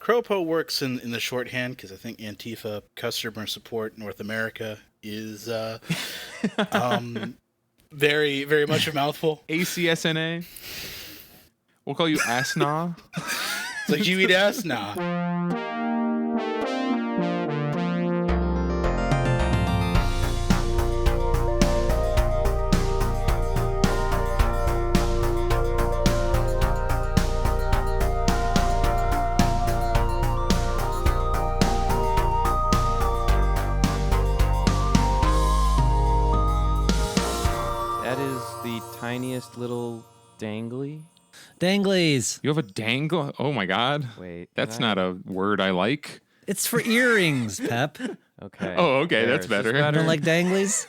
Cropo works in the shorthand because I think AntiFa customer support North America is very, very much a mouthful. ACSNA. We'll call you ASNA. It's like, you eat ass? Nah. Tiniest little dangly. Danglies. You have a dangle? Oh my god. Wait. That's not a word I like. It's for earrings, Pep. Okay. Oh, okay, that's better. You don't like danglies?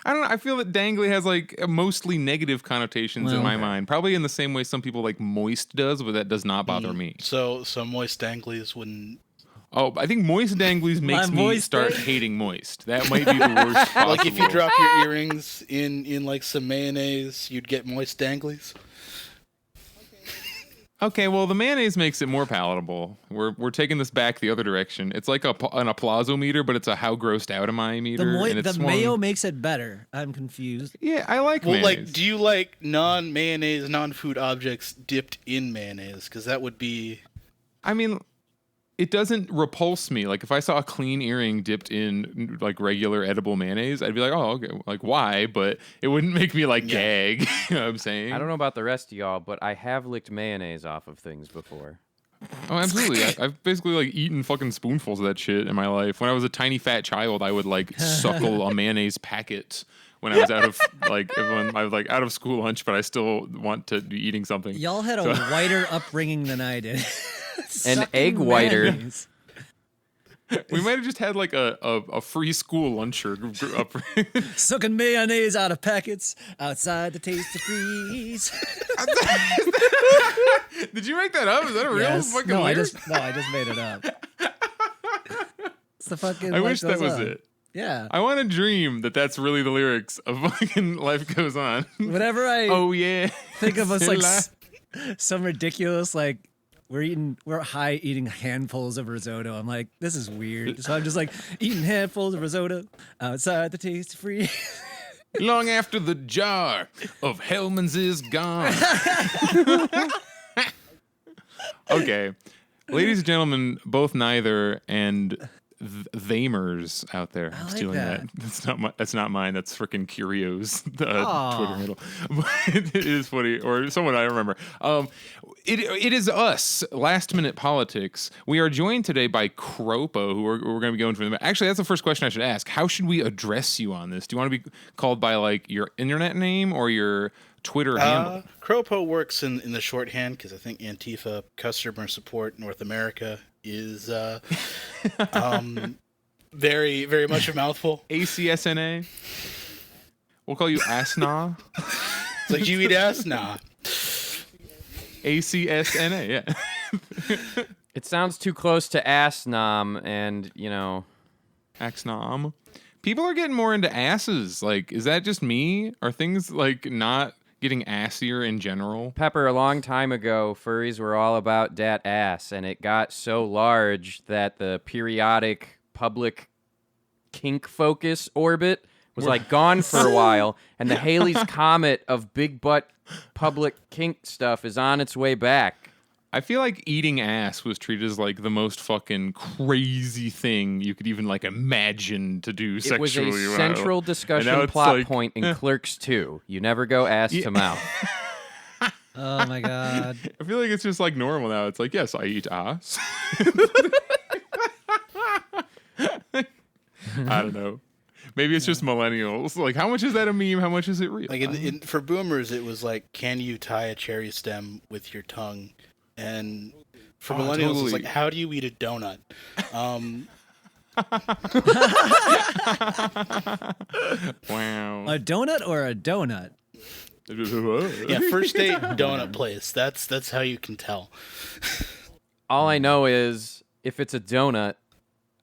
I don't know. I feel that dangly has like mostly negative connotations in my mind. Probably in the same way some people like moist does, but that does not bother me. So moist danglies wouldn't. Oh, I think moist danglies makes me start hating moist. That might be the worst possible. Like if you drop your earrings in like some mayonnaise, you'd get moist danglies. Okay, well the mayonnaise makes it more palatable. We're taking this back the other direction. It's like an applausometer, but it's a how grossed out am I meter. The mayo makes it better. I'm confused. Yeah, I like mayonnaise. Like, do you like non-mayonnaise, non-food objects dipped in mayonnaise? Because that would be. I mean, it doesn't repulse me. Like if I saw a clean earring dipped in like regular edible mayonnaise, I'd be like, oh, okay, like why? But it wouldn't make me like gag. You know what I'm saying? I don't know about the rest of y'all, but I have licked mayonnaise off of things before. Oh, absolutely. I've basically like eaten fucking spoonfuls of that shit in my life. When I was a tiny fat child, I would like suckle a mayonnaise packet when I was out of when I was like out of school lunch, but I still want to be eating something. Y'all had a whiter upbringing than I did. An egg whiter. We might have just had like a free school luncher. Sucking mayonnaise out of packets outside the Tasty Freeze. Did you make that up? Is that a real fucking lyric? I just made it up. It's the fucking. I wish that was it. Yeah. I want to dream that that's really the lyrics of fucking Life Goes On. Whenever I think of us like some ridiculous like. We're high eating handfuls of risotto. I'm like, this is weird. So I'm just like eating handfuls of risotto outside the Tasty Free. Long after the jar of Hellman's is gone. Okay. Ladies and gentlemen, both neither and Thamers out there. I'm like stealing that. That's not mine. That's freaking Curio's Twitter handle. But it is funny, or someone I remember. It is us, Last Minute Politics. We are joined today by Cropo, who we're going to be going for them. Actually, that's the first question I should ask. How should we address you on this? Do you want to be called by like your internet name or your Twitter handle? Cropo works in the shorthand because I think AntiFa customer support North America is very, very much a mouthful. ACSNA. We'll call you ASNA. It's like, you eat ass? Nah. ACSNA, yeah. It sounds too close to ass-nom and, Axnom. People are getting more into asses. Like, is that just me? Are things, like, not getting assier in general? Pepper, a long time ago, furries were all about dat ass, and it got so large that the periodic public kink focus orbit was like gone for a while, and the Halley's Comet of big butt public kink stuff is on its way back. I feel like eating ass was treated as like the most fucking crazy thing you could even like imagine to do sexually. It was a central discussion plot point in Clerks 2. You never go ass to mouth. Oh my god. I feel like it's just like normal now. It's like, yes, I eat ass. I don't know. Maybe it's just millennials. Like, how much is that a meme? How much is it real? Like for boomers, it was like, can you tie a cherry stem with your tongue? And for millennials, it's like, how do you eat a donut? Wow. A donut or a donut? Yeah, first date donut place. That's how you can tell. All I know is if it's a donut,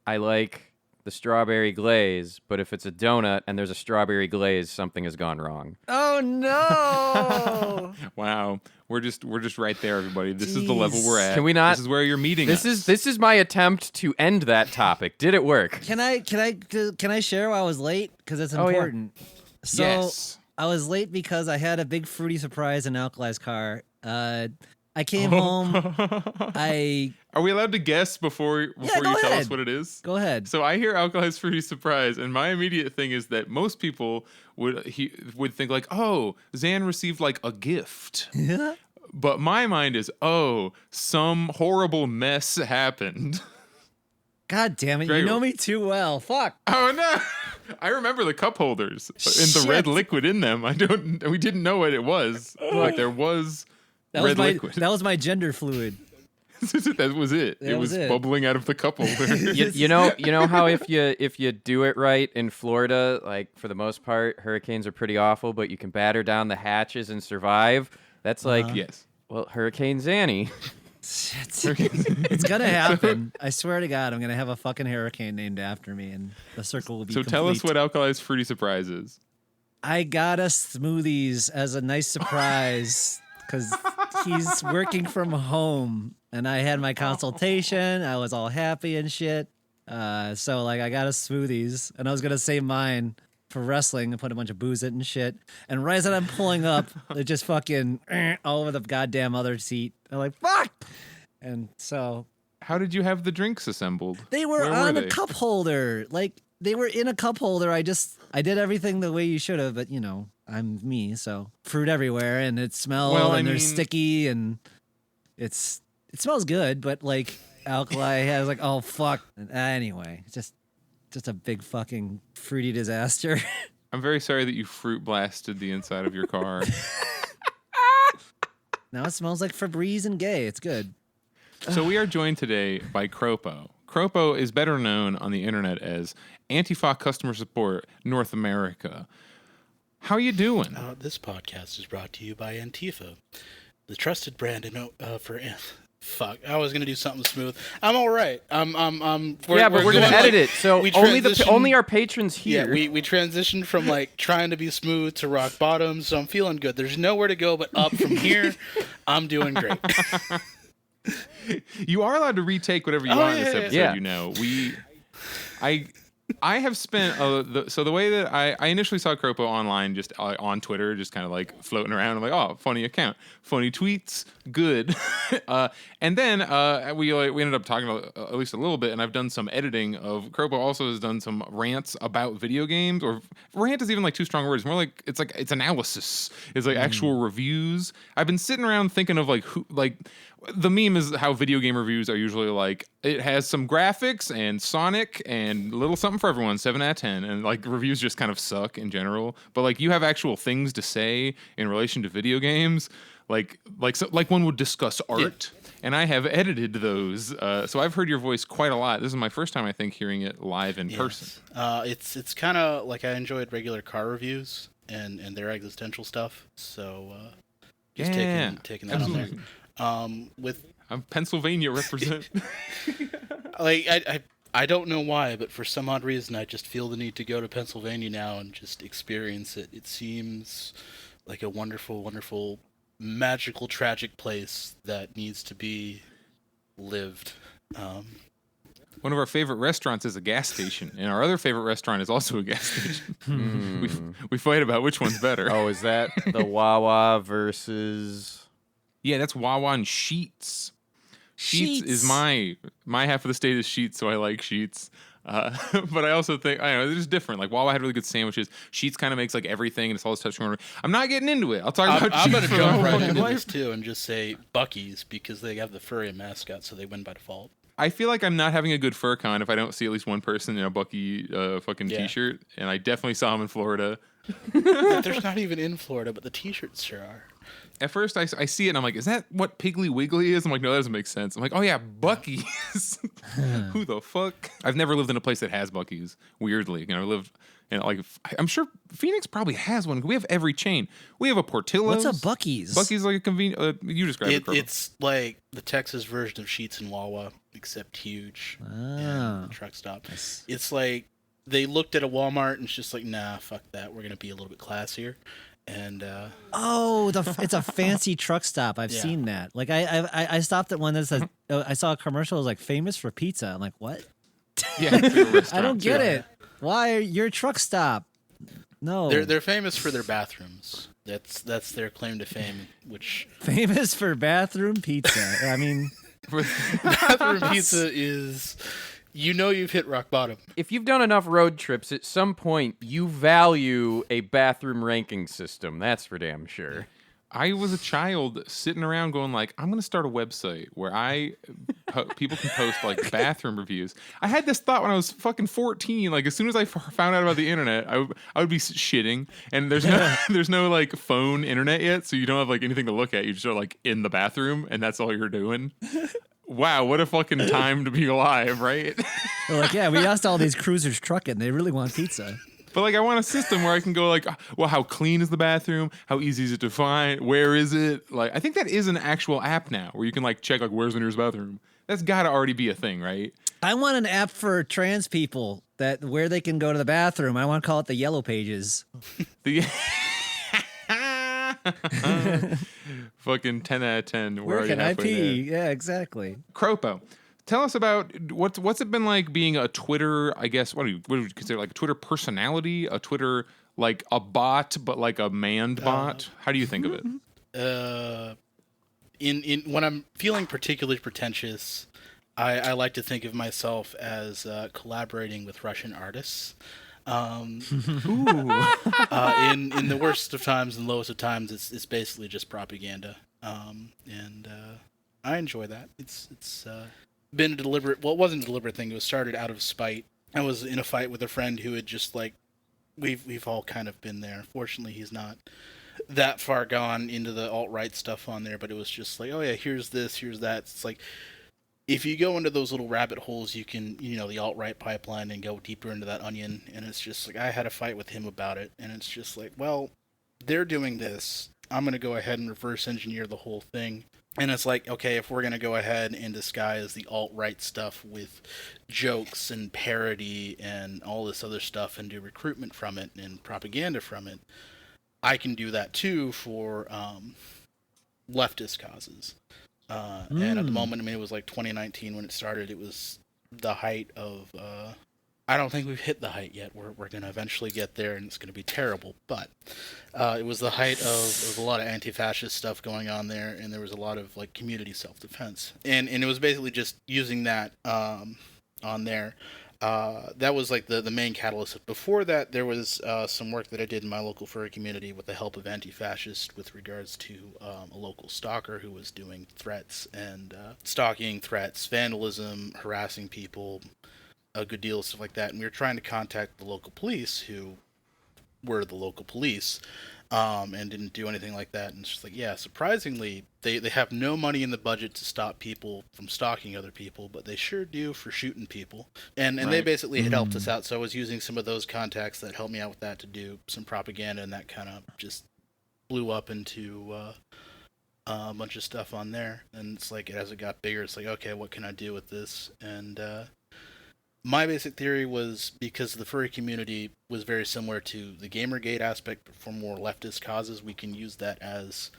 I like the strawberry glaze, but if it's a donut and there's a strawberry glaze, something has gone wrong. Oh no! Wow, we're just right there, everybody. This is the level we're at. Can we not? This is where you're meeting us. This is my attempt to end that topic. Did it work? Can I share why I was late? Because it's Oh, yeah. important. So Yes. I was late because I had a big fruity surprise in Alkali's car. I came home. Are we allowed to guess before you go tell us ahead. what it is? Go ahead. So I hear Alkali's Fruity Surprise, and my immediate thing is that most people would think like, oh, Zan received like a gift. Yeah. But my mind is, oh, some horrible mess happened. God damn it! Great. You know me too well. Fuck. Oh no! I remember the cup holders and the red Shit. liquid in them. We didn't know what it was. Like there was That red was my liquid. that was my gender fluid. That was it. That It was was it. bubbling out of the cup holder. You know how if you do it right in Florida, like for the most part, hurricanes are pretty awful, but you can batter down the hatches and survive. That's like Yes. well, Hurricane Zanny. It's gonna happen. I swear to God, I'm gonna have a fucking hurricane named after me, and the circle will be. So tell us complete. what Alkali's Fruity Surprise is. I got us smoothies as a nice surprise because he's working from home, and I had my consultation. I was all happy and shit. So like I got us smoothies, and I was gonna save mine for wrestling and put a bunch of booze in and shit. And right as I'm pulling up, it just fucking all over the goddamn other seat. I'm like, fuck. And so How did you have the drinks assembled? they were Where on were a they? cup holder. Like they were in a cup holder. I did everything the way you should have, but I'm me, so fruit everywhere and it smells and they're sticky and it smells good, but like Alkali has like, oh fuck. And anyway, it's just a big fucking fruity disaster. I'm very sorry that you fruit blasted the inside of your car. Now it smells like Febreze and gay. It's good. So we are joined today by Cropo. Cropo is better known on the internet as AntiFa Customer Support North America. How you doing? This podcast is brought to you by AntiFa, the trusted brand for. Fuck! I was gonna do something smooth. I'm all right. But We're gonna edit it, so we only our patrons here. Yeah, we transitioned from like trying to be smooth to rock bottom, so I'm feeling good. There's nowhere to go but up from here. I'm doing great. You are allowed to retake whatever you want in this episode. yeah. You know, I have spent so the way that I initially saw Cropo online, just on Twitter, just kind of like floating around. I'm like, oh, funny account, funny tweets, good. And then we ended up talking at least a little bit, and I've done some editing of Cropo. Also has done some rants about video games, or rant is even like too strong words. More like it's analysis. It's like actual reviews. I've been sitting around thinking of the meme is how video game reviews are usually like, it has some graphics and Sonic and a little something for everyone, 7 out of 10. And like reviews just kind of suck in general. But like you have actual things to say in relation to video games, like one would discuss art. Yeah. And I have edited those. So I've heard your voice quite a lot. This is my first time, I think, hearing it live in person. It's kind of like I enjoyed regular car reviews and their existential stuff. So just taking that on there. I'm Pennsylvania represent. Like I don't know why, but for some odd reason I just feel the need to go to Pennsylvania now and just experience it. It seems like a wonderful, wonderful, magical, tragic place that needs to be lived. One of our favorite restaurants is a gas station, and our other favorite restaurant is also a gas station. We fight about which one's better. Oh, is that the Wawa versus? Yeah, that's Wawa and Sheetz. Sheetz is my half of the state is Sheetz, so I like Sheetz. But I also think, I don't know, they're just different. Like Wawa had really good sandwiches. Sheetz kind of makes like everything, and it's all this touchscreen. I'm not getting into it. I'll talk about Sheetz. I'm going to for jump my right fucking into life. this too and just say Buc-ee's because they have the furry mascot, so they win by default. I feel like I'm not having a good furcon if I don't see at least one person in a Bucky fucking t-shirt, and I definitely saw him in Florida. There's not even in Florida, but the t-shirts sure are. At first, I see it and I'm like, is that what Piggly Wiggly is? I'm like, no, that doesn't make sense. I'm like, oh yeah, Buc-ee's. Who the fuck? I've never lived in a place that has Buc-ee's. Weirdly, I lived in I'm sure Phoenix probably has one. We have every chain. We have a Portillo's. What's a Buc-ee's? Buc-ee's like a convenient. You describe it. It's like the Texas version of Sheetz and Wawa, except huge. And truck stop. Nice. It's like they looked at a Walmart and it's just like, nah, fuck that. We're gonna be a little bit classier. And it's a fancy truck stop. I've Yeah. seen that. Like I stopped at one that says I saw a commercial. It was like famous for pizza. I'm like, what? Yeah, it's a I restaurant, don't get too. it. Why are your truck stop? No, they're famous for their bathrooms. That's their claim to fame. Which famous for bathroom pizza. I mean, bathroom pizza is, you've hit rock bottom. If you've done enough road trips, at some point you value a bathroom ranking system. That's for damn sure. I was a child sitting around going like, I'm going to start a website where people can post like bathroom reviews. I had this thought when I was fucking 14. Like as soon as I found out about the internet, I would be shitting, and there's no like phone internet yet, so you don't have like anything to look at. You just are like in the bathroom, and that's all you're doing. Wow, what a fucking time to be alive, right? they're like, yeah, we asked all these cruisers trucking. They really want pizza. But like, I want a system where I can go like, well, how clean is the bathroom? How easy is it to find? Where is it? Like, I think that is an actual app now where you can like check like where's the nearest bathroom. That's got to already be a thing, right? I want an app for trans people that where they can go to the bathroom. I want to call it the Yellow Pages. The fucking 10 out of 10. Where can I halfway pee? there. Yeah, exactly. Cropo, tell us about what's it been like being a Twitter, I guess, what do you consider, like a Twitter personality, a Twitter, like a bot, but like a manned bot? How do you think of it? In when I'm feeling particularly pretentious, I like to think of myself as collaborating with Russian artists. In the worst of times and lowest of times, it's basically just propaganda. And I enjoy that. It's been a deliberate. Well, it wasn't a deliberate thing. It was started out of spite. I was in a fight with a friend who had just like, we've all kind of been there. Fortunately, he's not that far gone into the alt-right stuff on there, but it was just like, oh yeah, here's this, here's that. It's like, if you go into those little rabbit holes, you can, the alt-right pipeline and go deeper into that onion. And it's just like, I had a fight with him about it. And it's just like, well, they're doing this. I'm going to go ahead and reverse engineer the whole thing. And it's like, okay, if we're going to go ahead and disguise the alt-right stuff with jokes and parody and all this other stuff and do recruitment from it and propaganda from it, I can do that too for leftist causes. And at the moment, I mean, it was like 2019 when it started. It was the height of, I don't think we've hit the height yet. We're going to eventually get there, and it's going to be terrible. But it was the height of a lot of anti-fascist stuff going on there, and there was a lot of like community self-defense. And it was basically just using that on there. That was like the main catalyst. Before that, there was some work that I did in my local furry community with the help of anti-fascists with regards to a local stalker who was doing threats and stalking threats, vandalism, harassing people, a good deal of stuff like that. And we were trying to contact the local police, who were the local police, and didn't do anything like that. And it's just like, yeah, surprisingly, they have no money in the budget to stop people from stalking other people, but they sure do for shooting people. And they basically had helped us out. So I was using some of those contacts that helped me out with that to do some propaganda, and that kind of just blew up into a bunch of stuff on there. And it's like, as it got bigger, it's like, okay, what can I do with this? And my basic theory was, because the furry community was very similar to the Gamergate aspect, but for more leftist causes, we can use that as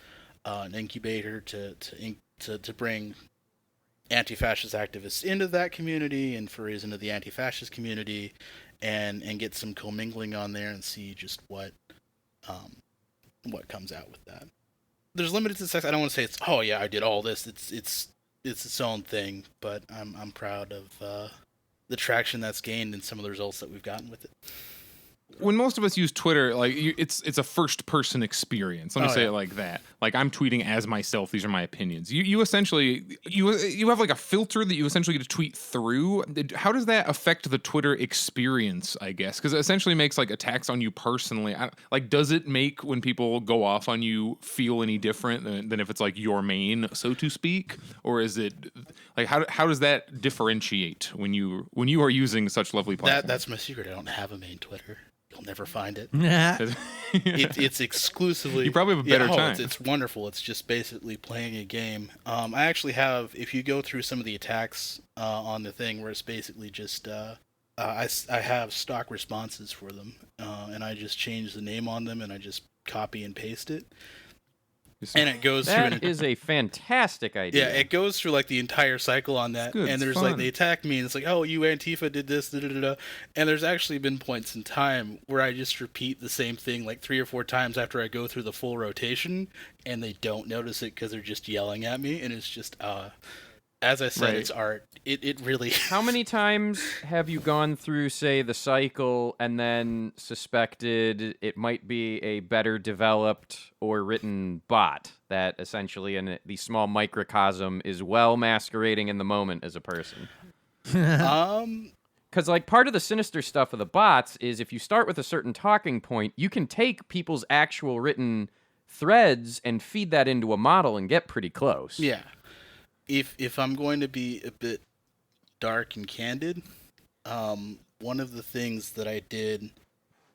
an incubator to bring anti-fascist activists into that community and furries into the anti-fascist community, and get some commingling on there and see just what comes out with that. There's limited success. I don't want to say it's, oh yeah, I did all this. It's its own thing, but I'm proud of the traction that's gained and some of the results that we've gotten with it. when most of us use Twitter, like it's a first person experience. Let me say it like that. Like I'm tweeting as myself. These are my opinions. You essentially you have like a filter that you essentially get to tweet through. How does that affect the Twitter experience? I guess because it essentially makes like attacks on you personally. Like, does it make when people go off on you feel any different than if it's like your main, so to speak, or is it like how does that differentiate when you are using such lovely platforms? That's my secret. I don't have a main Twitter. You'll never find it. Nah. It's exclusively. You probably have a better time. It's wonderful. It's just basically playing a game. I actually have. If you go through some of the attacks on the thing, where it's basically just I have stock responses for them, and I just change the name on them, and I just copy and paste it. And it goes through. That is a fantastic idea. Yeah, it goes through like the entire cycle on that, good, and there's fun. like they attack me, and it's like, oh, you Antifa did this, da da da da. And there's actually been points in time where I just repeat the same thing like 3 or 4 times after I go through the full rotation, and they don't notice it because they're just yelling at me, and it's just, as I said, Right. it's art. It really. How many times have you gone through, say, the cycle and then suspected it might be a better developed or written bot that essentially in the small microcosm is well masquerading in the moment as a person? Because, like, part of the sinister stuff of the bots is if you start with a certain talking point, you can take people's actual written threads and feed that into a model and get pretty close. Yeah. If I'm going to be a bit dark and candid, one of the things that I did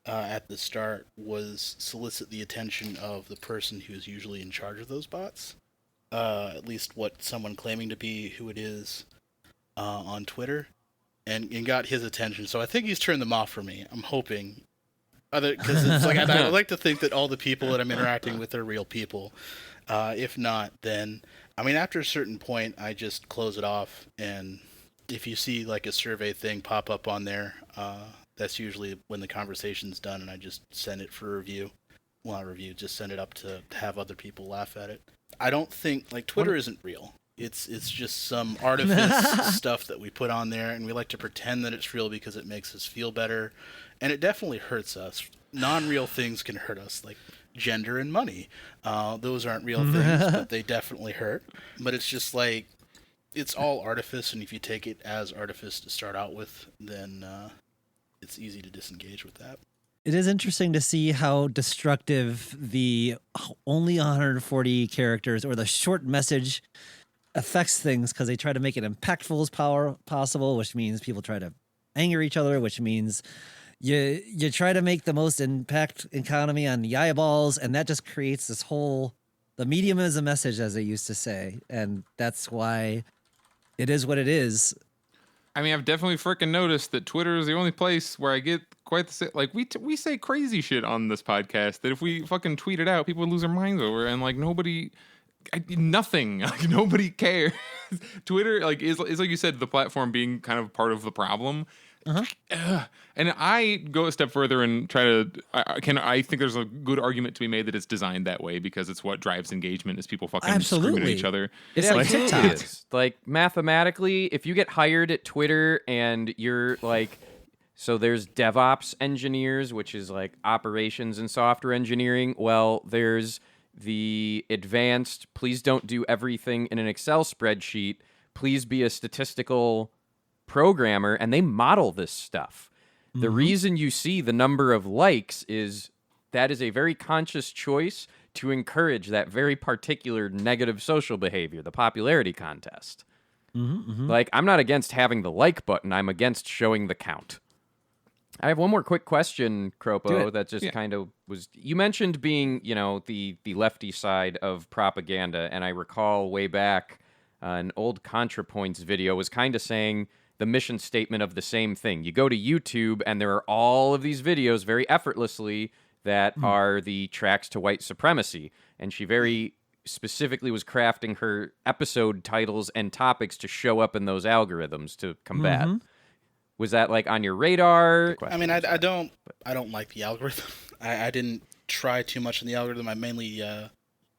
at the start was solicit the attention of the person who's usually in charge of those bots, at least what someone claiming to be who it is on Twitter, and got his attention. So I think he's turned them off for me. I'm hoping. Because it's like I like to think that all the people that I'm interacting with are real people. If not, then I mean, after a certain point, I just close it off. And if you see like a survey thing pop up on there, that's usually when the conversation's done, and I just send it for review. Well, not review, just send it up to have other people laugh at it. I don't think like Twitter isn't real. It's just some artifice stuff that we put on there, and we like to pretend that it's real because it makes us feel better, and it definitely hurts us. Non-real things can hurt us, like gender and money. Those aren't real things, but they definitely hurt. But it's just like, it's all artifice, and if you take it as artifice to start out with, then it's easy to disengage with that. It is interesting to see how destructive the only 140 characters or the short message affects things, because they try to make it impactful as possible, which means people try to anger each other, which means you try to make the most impact economy on the eyeballs, and that just creates this whole, the medium is a message, as they used to say, and that's why it is what it is. I mean, I've definitely freaking noticed that Twitter is the only place where I get quite the same. Like, we say crazy shit on this podcast that if we fucking tweet it out, people would lose their minds over, and like nothing, like nobody cares. Twitter, like, is like you said, the platform being kind of part of the problem. And I go a step further and try to. I think there's a good argument to be made that it's designed that way because it's what drives engagement. Is people fucking screaming at each other. It's It like absolutely TikTok. is. Like, mathematically, if you get hired at Twitter and you're like, so there's DevOps engineers, which is like operations and software engineering. Well, there's the advanced, please don't do everything in an Excel spreadsheet. Please be a statistical programmer, and they model this stuff. The reason you see the number of likes is that is a very conscious choice to encourage that very particular negative social behavior, the popularity contest. Like, I'm not against having the like button. I'm against showing the count. I have one more quick question, Kropo, that just kind of was... You mentioned being, the lefty side of propaganda, and I recall way back an old ContraPoints video was kind of saying the mission statement of the same thing. You go to YouTube, and there are all of these videos very effortlessly that are the tracks to white supremacy, and she very specifically was crafting her episode titles and topics to show up in those algorithms to combat. Was that like on your radar? I mean, I don't like the algorithm. I didn't try too much in the algorithm. I mainly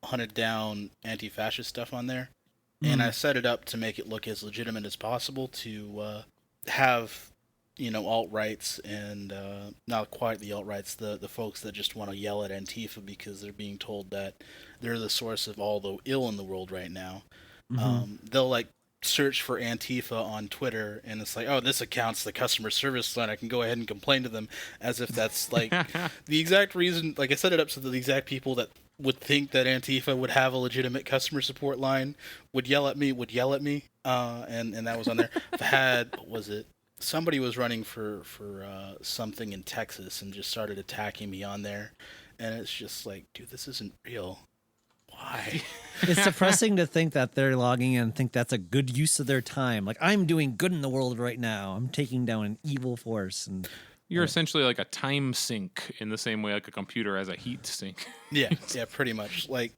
hunted down anti-fascist stuff on there, and I set it up to make it look as legitimate as possible to have alt-rights and not quite the alt-rights, the folks that just want to yell at Antifa because they're being told that they're the source of all the ill in the world right now. They'll like search for Antifa on Twitter, and it's like, oh, this account's the customer service line. I can go ahead and complain to them, as if that's like the exact reason. Like I set it up so that the exact people that would think that Antifa would have a legitimate customer support line would yell at me. And that was on there. I've had, what was it? Somebody was running for something in Texas and just started attacking me on there, and it's just like, dude, this isn't real. Why? It's depressing to think that they're logging in and think that's a good use of their time. Like, I'm doing good in the world right now. I'm taking down an evil force. And You're essentially like a time sink in the same way like a computer has a heat sink. Yeah, pretty much. Like,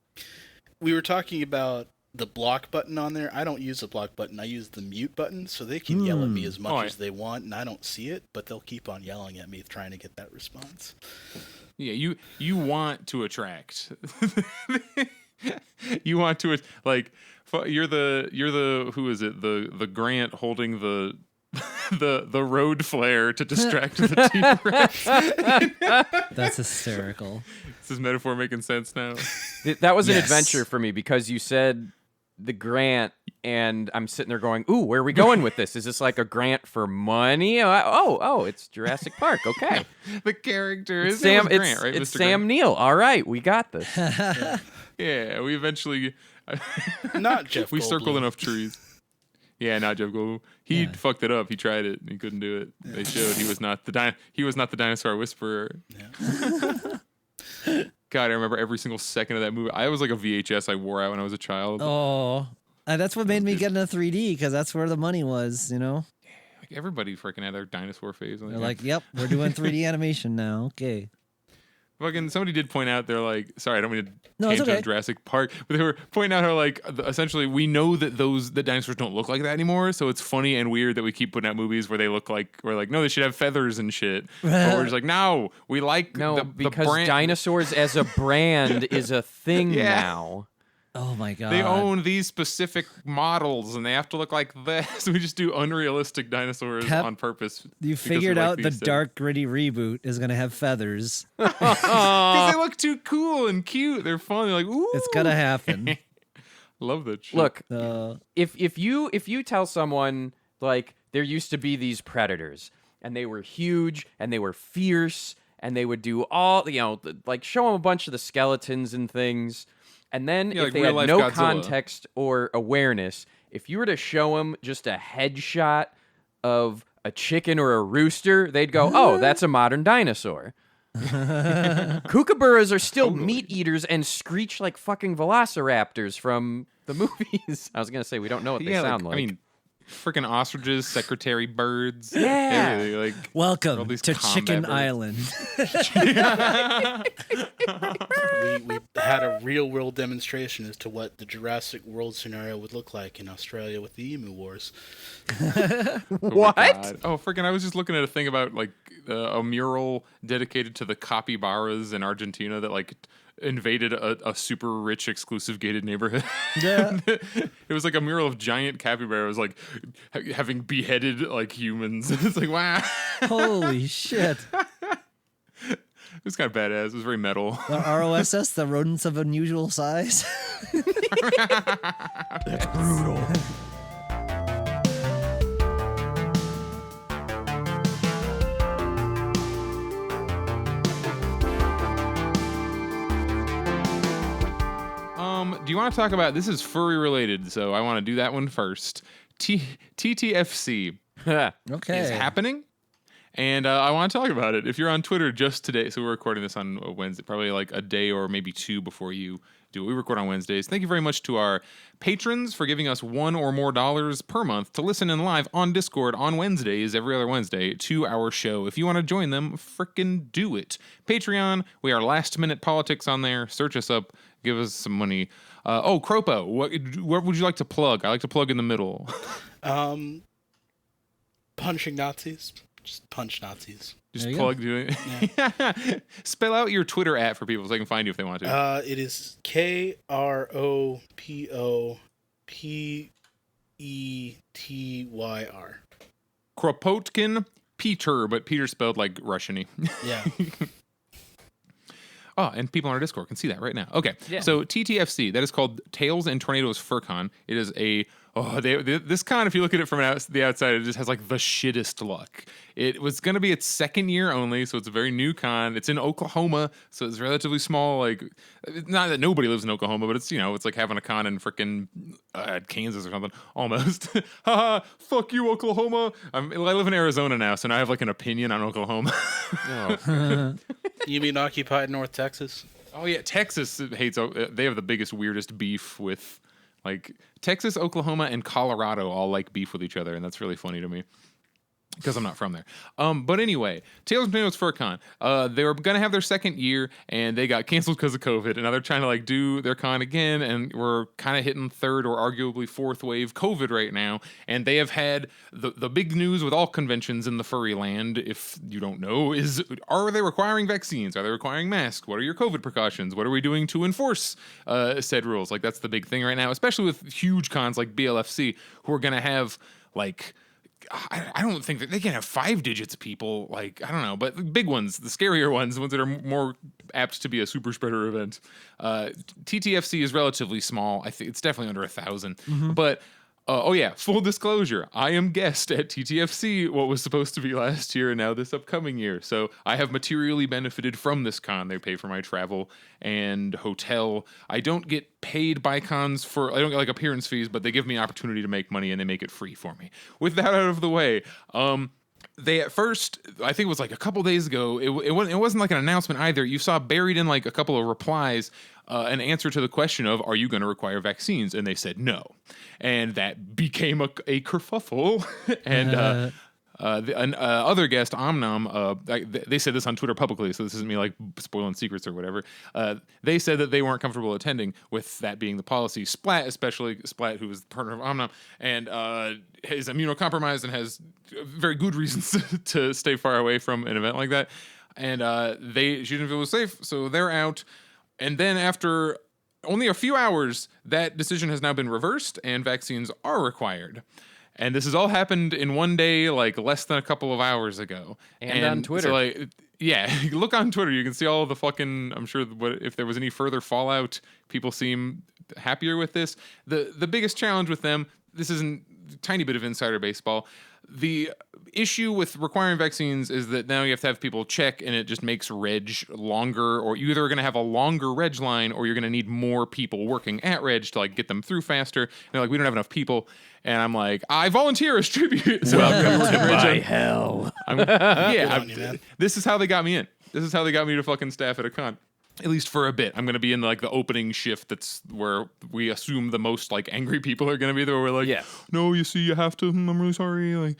we were talking about the block button on there. I don't use the block button. I use the mute button, so they can yell at me as much as they want, and I don't see it, but they'll keep on yelling at me trying to get that response. Yeah, you want to attract. You want to like you're the who is it, the Grant holding the road flare to distract the T-Rex. that's hysterical. Is this metaphor making sense now? That was an Yes. adventure for me because you said the grant, and I'm sitting there going, "Ooh, where are we going with this? Is this like a grant for money? Oh, it's Jurassic Park. Okay, The character is Sam. Grant, right? It's Mr. Sam Grant? Neill. All right, we got this. Yeah, we eventually Not Jeff we circled Goldblum. enough trees. Yeah, not Jeff Goldblum. He fucked it up. He tried it. He couldn't do it. They showed he was not the dinosaur whisperer. Yeah. God, I remember every single second of that movie. I was like a VHS I wore out when I was a child. Oh, that's what made me get into 3D, because that's where the money was, Like everybody freaking had their dinosaur phase. They're like, yep, we're doing 3D animation now. Okay. Fucking somebody did point out, they're like, sorry, I don't mean to No, it's tangent okay. on Jurassic Park, but they were pointing out how like essentially we know that the dinosaurs don't look like that anymore, so it's funny and weird that we keep putting out movies where they look like, we're like, no, they should have feathers and shit. But we're just like, no, we like the because brand. dinosaurs as a brand is a thing Yeah. now. Oh my god. They own these specific models and they have to look like this. So we just do unrealistic dinosaurs Pep, on purpose. You because we figured like out the the aesthetic. dark, gritty reboot is going to have feathers. Because they look too cool and cute. They're fun. They're like, ooh. It's going to happen. Love that shit. Look, Uh, if you tell someone like there used to be these predators and they were huge and they were fierce and they would do all like show them a bunch of the skeletons and things, and then Yeah, if like they had real-life no Godzilla. context or awareness, if you were to show them just a headshot of a chicken or a rooster, they'd go, "Oh, that's a modern dinosaur." Kookaburras are still meat eaters and screech like fucking velociraptors from the movies. I was gonna say we don't know what they sound like. I mean, freaking ostriches, secretary birds. Yeah. Everything, like all welcome these to combat Chicken birds. Island. We had a real-world demonstration as to what the Jurassic World scenario would look like in Australia with the Emu Wars. Oh my What? God. Oh, freaking! I was just looking at a thing about like a mural dedicated to the capybaras in Argentina that like invaded a super rich exclusive gated neighborhood. Yeah. It was like a mural of giant capybaras like having beheaded like humans. It's like, wow. Holy shit. It was kind of badass. It was very metal. The ROSS, the rodents of unusual size. Brutal. Do you want to talk about, this is furry related, so I want to do that one first. TTFC Okay. is happening, and I want to talk about it. If you're on Twitter just today, so we're recording this on a Wednesday, probably like a day or maybe two before you do it. We record on Wednesdays. Thank you very much to our patrons for giving us $1 or more per month to listen in live on Discord on Wednesdays, every other Wednesday, to our show. If you want to join them, frickin' do it. Patreon, we are Last Minute Politics on there. Search us up. Give us some money. Cropo, what would you like to plug? I like to plug in the middle. Punching Nazis. Just punch Nazis. Just There you plug doing it. Spell out your Twitter @ for people so they can find you if they want to. It is KROPOPETYR. Kropotkin Peter, but Peter spelled like Russian-y. Yeah. Oh, and people on our Discord can see that right now. Okay, Yeah. so TTFC, that is called Tails and Tornadoes FurCon. It is this con, if you look at it from the outside, it just has like the shittest luck. It was going to be its second year only, so it's a very new con. It's in Oklahoma, so it's relatively small. Like, not that nobody lives in Oklahoma, but it's, it's like having a con in frickin' Kansas or something, almost. Haha, fuck you, Oklahoma. I live in Arizona now, so now I have like an opinion on Oklahoma. Oh. You mean occupied North Texas? Oh yeah, Texas hates. They have the biggest, weirdest beef with, like, Texas, Oklahoma, and Colorado all like beef with each other, and that's really funny to me because I'm not from there. But anyway, Tails and Tornadoes FurCon. They were gonna have their second year, and they got canceled because of COVID, and now they're trying to like do their con again, and we're kind of hitting third or arguably fourth wave COVID right now, and they have had the big news with all conventions in the furry land, if you don't know, is are they requiring vaccines? Are they requiring masks? What are your COVID precautions? What are we doing to enforce said rules? Like, that's the big thing right now, especially with huge cons like BLFC, who are gonna have like, I don't think that they can have 5 digits of people. Like, I don't know, but the big ones, the scarier ones, the ones that are more apt to be a super spreader event. TTFC is relatively small. I think it's definitely under 1,000. But oh yeah, full disclosure, I am guest at TTFC, what was supposed to be last year and now this upcoming year. So I have materially benefited from this con. They pay for my travel and hotel. I don't get paid by cons I don't get like appearance fees, but they give me an opportunity to make money and they make it free for me. With that out of the way, they at first, I think it was like a couple days ago, it wasn't like an announcement either. You saw buried in like a couple of replies an answer to the question of, are you going to require vaccines? And they said no. And that became a kerfuffle. And the other guest, Omnom, they said this on Twitter publicly, so this isn't me like spoiling secrets or whatever. They said that they weren't comfortable attending with that being the policy. Splat, especially Splat, who is the partner of Omnom, and is immunocompromised and has very good reasons to stay far away from an event like that. And she didn't feel it was safe, so they're out. And then after only a few hours, that decision has now been reversed, and vaccines are required. And this has all happened in one day, like less than a couple of hours ago. And on Twitter. So, like, yeah, look on Twitter. You can see all of the fucking, I'm sure if there was any further fallout, people seem happier with this. The biggest challenge with them, this isn't a tiny bit of insider baseball. The issue with requiring vaccines is that now you have to have people check, and it just makes reg longer, or you're either going to have a longer reg line, or you're going to need more people working at reg to like get them through faster. And they're like, we don't have enough people. And I'm like, I volunteer as tribute. So welcome to my hell. This is how they got me in. This is how they got me to fucking staff at a con. At least for a bit. I'm going to be in like the opening shift. That's where we assume the most like angry people are going to be there. We're like, yeah. No, you see, you have to. I'm really sorry. Like,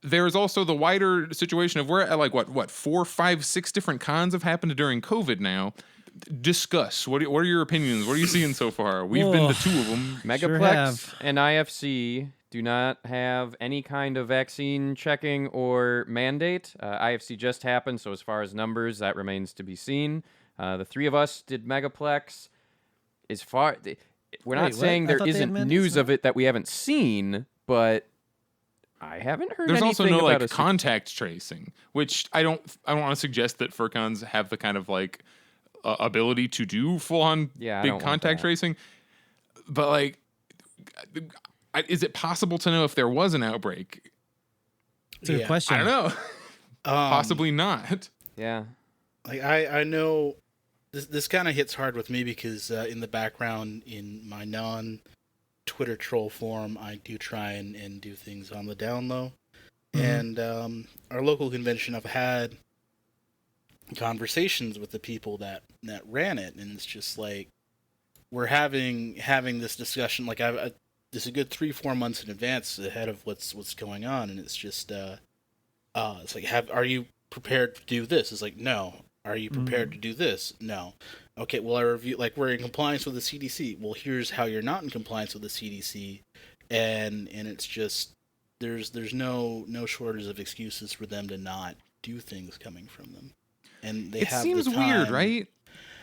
there's also the wider situation of we're at like what 4, 5, 6 different cons have happened during COVID now. Discuss. What are your opinions? What are you seeing so far? We've been to 2 of them. Megaplex and IFC do not have any kind of vaccine checking or mandate. IFC just happened, so as far as numbers, that remains to be seen. The 3 of us did Megaplex. We're not saying there isn't news of it that we haven't seen, but I haven't heard There's anything also no about like contact tracing, which I don't want to suggest that furcons have the kind of like ability to do full-on big contact tracing. But like, is it possible to know if there was an outbreak? It's a good question. I don't know. Possibly not. Yeah. Like I know this kind of hits hard with me because in the background in my non-Twitter troll form, I do try and do things on the down low. Mm-hmm. And our local convention, I've had conversations with the people that ran it, and it's just like we're having this discussion. Like this is a good 3-4 months in advance ahead of what's going on, and it's just it's like, are you prepared to do this? It's like, no. Are you prepared to do this? No. Okay, well, I review, like, we're in compliance with the CDC. Well, here's how you're not in compliance with the CDC, and it's just there's no shortage of excuses for them to not do things coming from them, and it seems weird, right?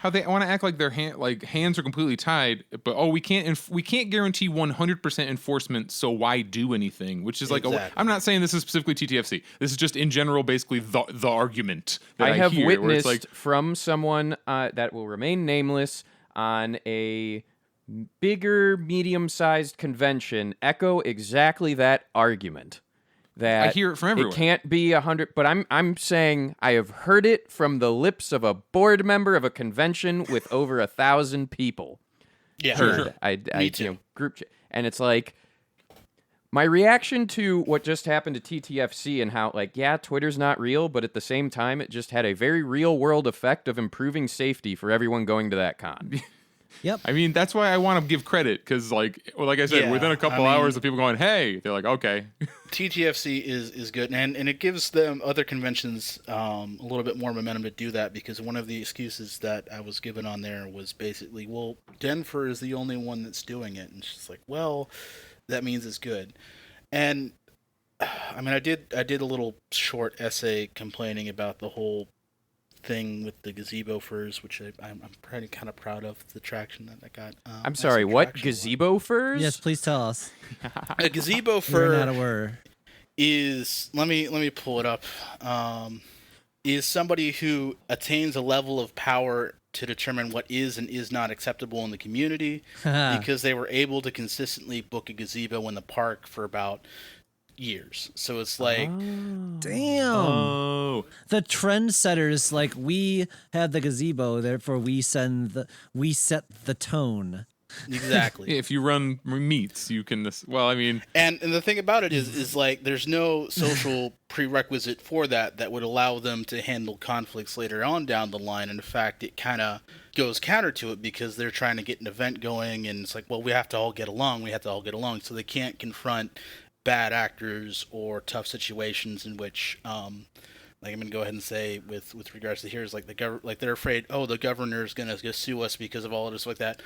how they want to act like their hands are completely tied, but we can't guarantee 100% enforcement, so why do anything? Which is like Exactly. I'm not saying this is specifically TTFC. This is just in general, basically the argument that I have hear, where it's witnessed like, from someone that will remain nameless on a bigger, medium-sized convention echo exactly that argument. That I hear it from everywhere. It can't be 100, but I'm saying I have heard it from the lips of a board member of a convention with over 1,000 people. Yeah, Sure. Me too. Group chat, and it's like my reaction to what just happened to TTFC and how Twitter's not real, but at the same time it just had a very real world effect of improving safety for everyone going to that con. Yep. I mean, that's why I want to give credit, because like I said, Yeah, within a couple hours of people going, hey, they're like, okay. TTFC is good, and it gives them other conventions a little bit more momentum to do that, because one of the excuses that I was given on there was basically, well, Denver is the only one that's doing it, and it's just like, well, that means it's good. And I mean, I did a little short essay complaining about the whole thing with the gazebo furs, which I'm pretty kind of proud of the traction that I got. I'm sorry, what? Gazebo furs? Yes, please tell us. A gazebo You're fur not aware. is, let me pull it up. Is somebody who attains a level of power to determine what is and is not acceptable in the community, because they were able to consistently book a gazebo in the park for about years. So it's like, Damn. Oh, The trendsetters, like, we have the gazebo, therefore we set the tone. exactly. if you run meets, you can. Well, I mean, And the thing about it is like, there's no social prerequisite for that would allow them to handle conflicts later on down the line. And in fact, it kind of goes counter to it, because they're trying to get an event going, and it's like, well, we have to all get along. So they can't confront bad actors or tough situations in which, like, I'm gonna go ahead and say with regards to here is like they're afraid, oh, the governor's gonna sue us because of all of this like that.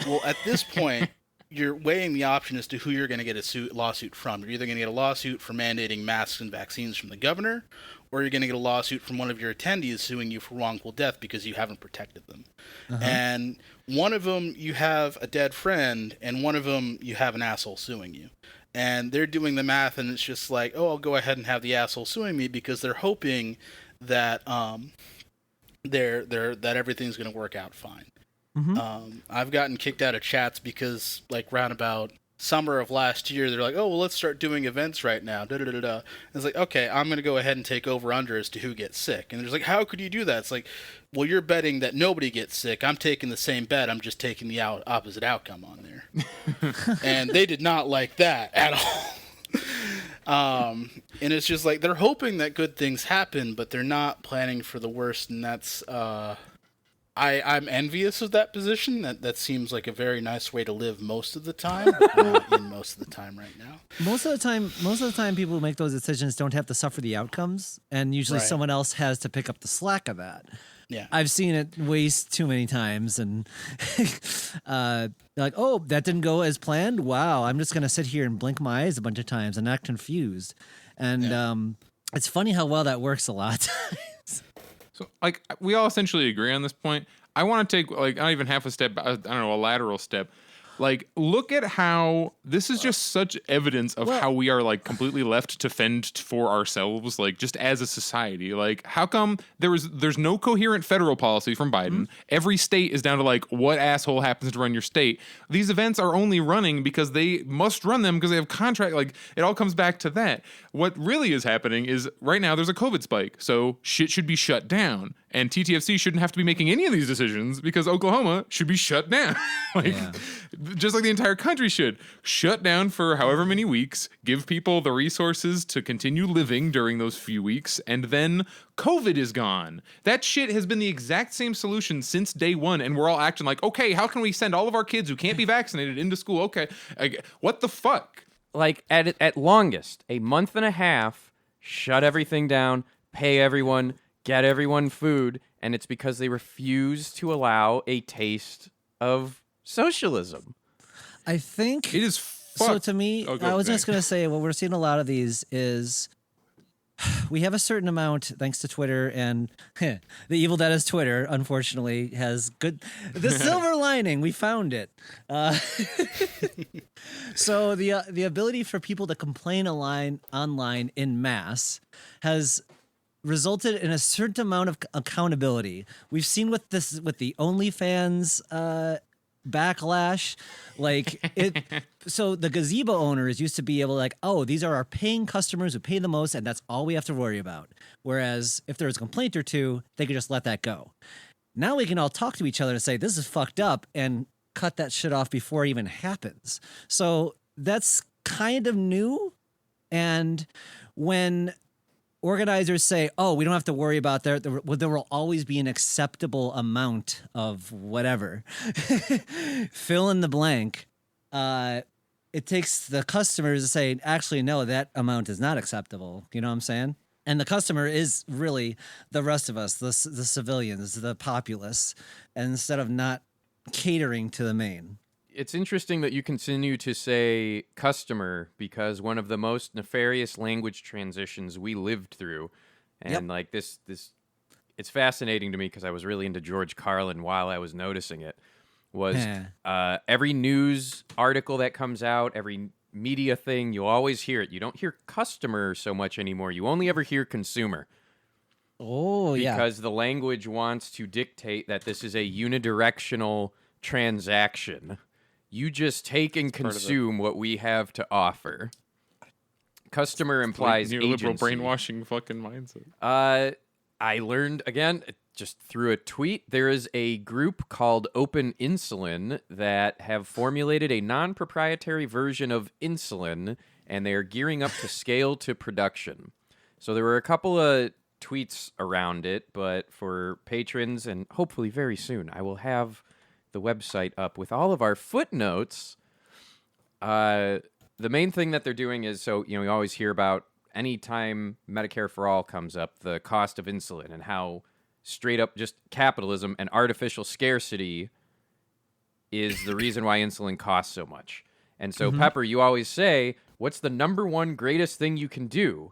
Well, at this point, you're weighing the option as to who you're gonna get a lawsuit from. You're either gonna get a lawsuit for mandating masks and vaccines from the governor, or you're gonna get a lawsuit from one of your attendees suing you for wrongful death because you haven't protected them. And one of them you have a dead friend, and one of them you have an asshole suing you. And they're doing the math, and it's just like, oh, I'll go ahead and have the asshole suing me, because they're hoping that that everything's going to work out fine. I've gotten kicked out of chats because, like, round about summer of last year, they're like, oh, well, let's start doing events right now. And it's like, okay, I'm going to go ahead and take over under as to who gets sick. And there's like, how could you do that? It's like, well, you're betting that nobody gets sick. I'm taking the same bet. I'm just taking the opposite outcome on there. And they did not like that at all. And it's just like, they're hoping that good things happen, but they're not planning for the worst. And that's, I'm envious of that position. That seems like a very nice way to live most of the time, but not in most of the time right now. Most of the time, people who make those decisions don't have to suffer the outcomes, and usually Right. someone else has to pick up the slack of that. Yeah. I've seen it waste too many times, and like, oh, that didn't go as planned. Wow, I'm just gonna sit here and blink my eyes a bunch of times and act confused. And it's funny how well that works a lot. so like we all essentially agree on this point. I want to take like not even half a step, I don't know, a lateral step. Like, look at how this is just such evidence of how we are like completely left to fend for ourselves, like just as a society. Like, how come there's no coherent federal policy from Biden? Every state is down to like what asshole happens to run your state. These events are only running because they must run them because they have contract. Like, it all comes back to that. What really is happening is right now there's a COVID spike, so shit should be shut down. And TTFC shouldn't have to be making any of these decisions because Oklahoma should be shut down. Just like the entire country should. Shut down for however many weeks, give people the resources to continue living during those few weeks, and then COVID is gone. That shit has been the exact same solution since day one, and we're all acting like, okay, how can we send all of our kids who can't be vaccinated into school? Okay, what the fuck? Like, at longest, a month and a half, shut everything down, pay everyone, get everyone food, and it's because they refuse to allow a taste of socialism. I think It is so. fucked. To me, Oh, I was Zach. just gonna say what we're seeing a lot of these is we have a certain amount, thanks to Twitter, and the evil that is Twitter, unfortunately, has good. The silver lining, we found it. So the ability for people to complain online in mass has resulted in a certain amount of accountability. We've seen with the OnlyFans backlash, like it. So the gazebo owners used to be able to like, oh, these are our paying customers who pay the most, and that's all we have to worry about. Whereas if there was a complaint or two, they could just let that go. Now we can all talk to each other and say this is fucked up and cut that shit off before it even happens. So that's kind of new. And when organizers say, oh, we don't have to worry about there will always be an acceptable amount of whatever. Fill in the blank. It takes the customers to say, actually, no, that amount is not acceptable. You know what I'm saying? And the customer is really the rest of us, the civilians, the populace, instead of not catering to the main. It's interesting that you continue to say customer, because one of the most nefarious language transitions we lived through, and like this, it's fascinating to me because I was really into George Carlin while I was noticing it, was every news article that comes out, every media thing, you'll always hear it. You don't hear customer so much anymore. You only ever hear consumer. Oh, yeah. Because the language wants to dictate that this is a unidirectional transaction. You just take and consume what we have to offer. Customer implies neoliberal agency. brainwashing fucking mindset. I learned, again, just through a tweet, there is a group called Open Insulin that have formulated a non-proprietary version of insulin, and they are gearing up to scale to production. So there were a couple of tweets around it, but for patrons, and hopefully very soon, I will have the website up with all of our footnotes. The main thing that they're doing is, so, you know, we always hear about anytime Medicare for All comes up, the cost of insulin and how straight up just capitalism and artificial scarcity is the reason why insulin costs so much. And so, Pepper, you always say, what's the number one greatest thing you can do?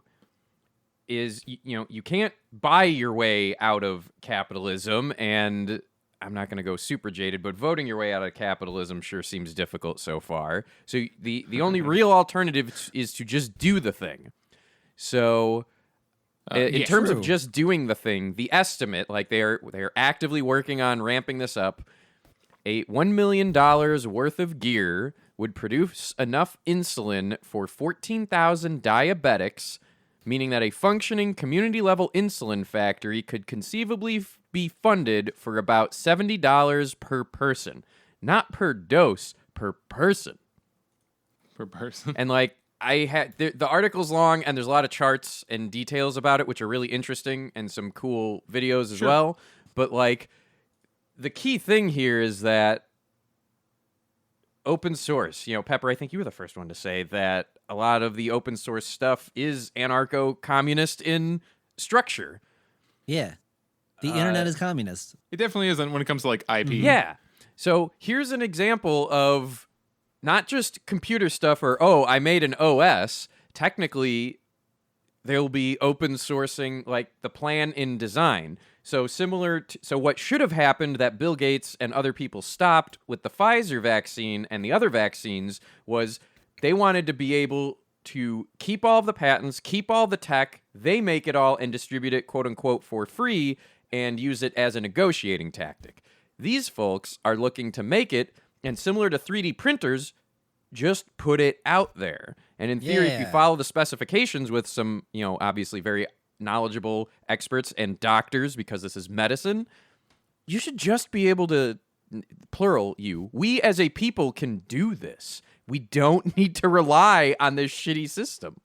Is, you know, you can't buy your way out of capitalism, and I'm not going to go super jaded, but voting your way out of capitalism sure seems difficult so far. So the only real alternative is to just do the thing. So in terms of just doing the thing, the estimate, like they're actively working on ramping this up, a $1 million worth of gear would produce enough insulin for 14,000 diabetics, meaning that a functioning community-level insulin factory could conceivably be funded for about $70 per person. Not per dose, per person. Per person. And, like, I had the article's long, and there's a lot of charts and details about it, which are really interesting, and some cool videos as well. But, like, the key thing here is that open source, you know, Pepper, I think you were the first one to say that a lot of the open source stuff is anarcho-communist in structure. Yeah. The internet is communist. It definitely isn't when it comes to like IP. Yeah. So here's an example of not just computer stuff or, oh, I made an OS. Technically, they'll be open sourcing like the plan in design. So similar to, so what should have happened that Bill Gates and other people stopped with the Pfizer vaccine and the other vaccines was they wanted to be able to keep all of the patents, keep all the tech, they make it all and distribute it, quote unquote, for free and use it as a negotiating tactic. These folks are looking to make it, and similar to 3D printers, just put it out there. And in theory, if you follow the specifications with some, you know, obviously very knowledgeable experts and doctors, because this is medicine, you should just be able to, plural you, we as a people can do this. We don't need to rely on this shitty system.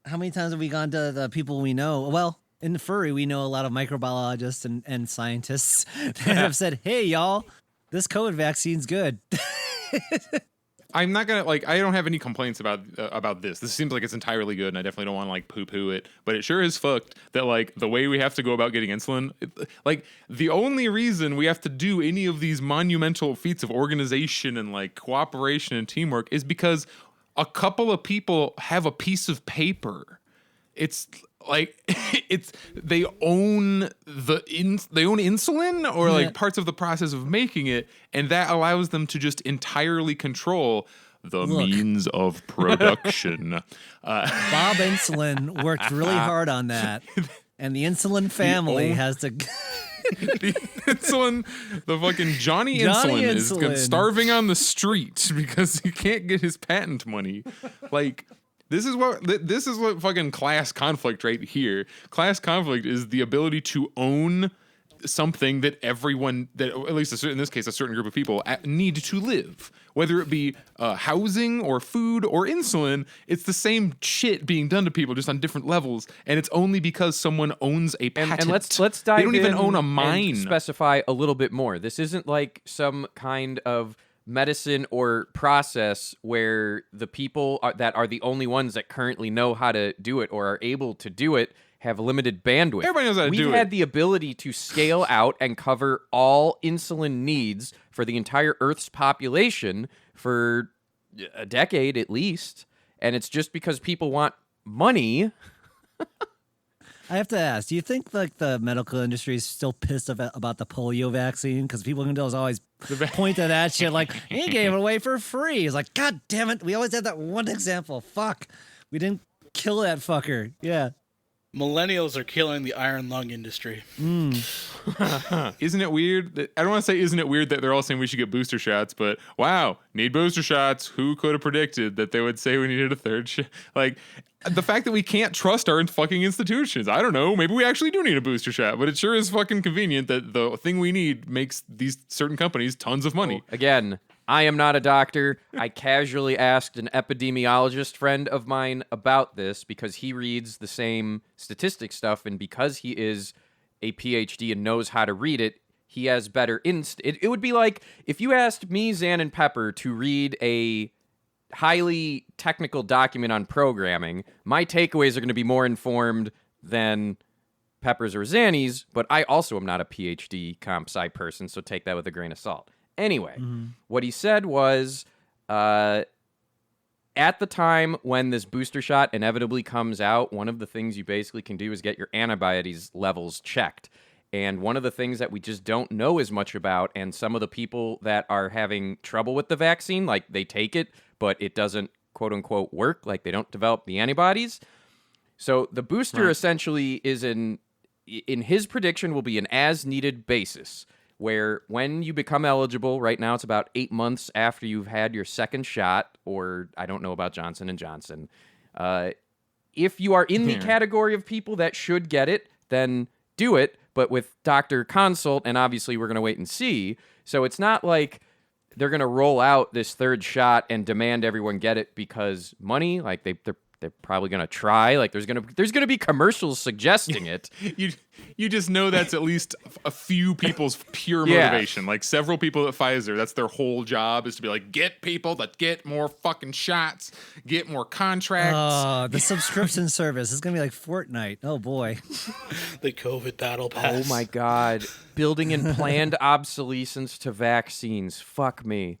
How many times have we gone to the people we know? Well, in the furry, we know a lot of microbiologists and scientists that have said, hey, y'all, this COVID vaccine's good. I'm not gonna I don't have any complaints about this. This seems like it's entirely good, and I definitely don't want to like poo-poo it. But it sure is fucked that like the way we have to go about getting insulin, like the only reason we have to do any of these monumental feats of organization and like cooperation and teamwork is because a couple of people have a piece of paper it's like they own insulin or like parts of the process of making it, and that allows them to just entirely control the means of production. Bob Insulin worked really hard on that, and the Insulin family has to. The insulin, the fucking Johnny Insulin is starving on the street because he can't get his patent money. Like, this is what fucking class conflict right here. Class conflict is the ability to own something that everyone, that at least in this case, a certain group of people need to live. Whether it be housing or food or insulin, it's the same shit being done to people just on different levels, and it's only because someone owns a patent. And let's dive in. They don't even own a mine. And specify a little bit more. This isn't like some kind of medicine or process where the people that are the only ones that currently know how to do it or are able to do it have limited bandwidth. Everybody knows how to do it. We've had the ability to scale out and cover all insulin needs for the entire Earth's population for a decade at least, and it's just because people want money. I have to ask, do you think like the medical industry is still pissed about the polio vaccine? Because people can always point to that shit like, he gave it away for free. It's like, God damn it, we always have that one example. Fuck, we didn't kill that fucker. Yeah. Millennials are killing the iron lung industry. Isn't it weird that, I don't want to say isn't it weird that they're all saying we should get booster shots, but wow, need booster shots. Who could have predicted that they would say we needed a third shot? Like, the fact that we can't trust our fucking institutions. I don't know. Maybe we actually do need a booster shot, but it sure is fucking convenient that the thing we need makes these certain companies tons of money. Again, I am not a doctor. I casually asked an epidemiologist friend of mine about this because he reads the same statistics stuff, and because he is a PhD and knows how to read it, he has better it would be like if you asked me, Zan, and Pepper to read a highly technical document on programming. My takeaways are going to be more informed than Pepper's or Zanny's, but I also am not a PhD comp sci person, so take that with a grain of salt. Anyway, what he said was, at the time when this booster shot inevitably comes out, one of the things you basically can do is get your antibodies levels checked. And one of the things that we just don't know as much about, and some of the people that are having trouble with the vaccine, like they take it, but it doesn't quote unquote work, like they don't develop the antibodies. So the booster essentially is in his prediction will be an as needed basis, where when you become eligible, right now it's about 8 months after you've had your second shot, or I don't know about Johnson & Johnson. If you are in the category of people that should get it, then do it, but with doctor consult, and obviously we're going to wait and see. So it's not like they're going to roll out this third shot and demand everyone get it because money, like they're probably going to try. Like there's going to be commercials suggesting it. You just know that's at least a few people's pure motivation. Like several people at Pfizer, that's their whole job is to be like, get people that get more fucking shots, get more contracts. Oh, the subscription service is going to be like Fortnite. Oh boy. The COVID battle pass. Oh my God. Building in planned obsolescence to vaccines. Fuck me.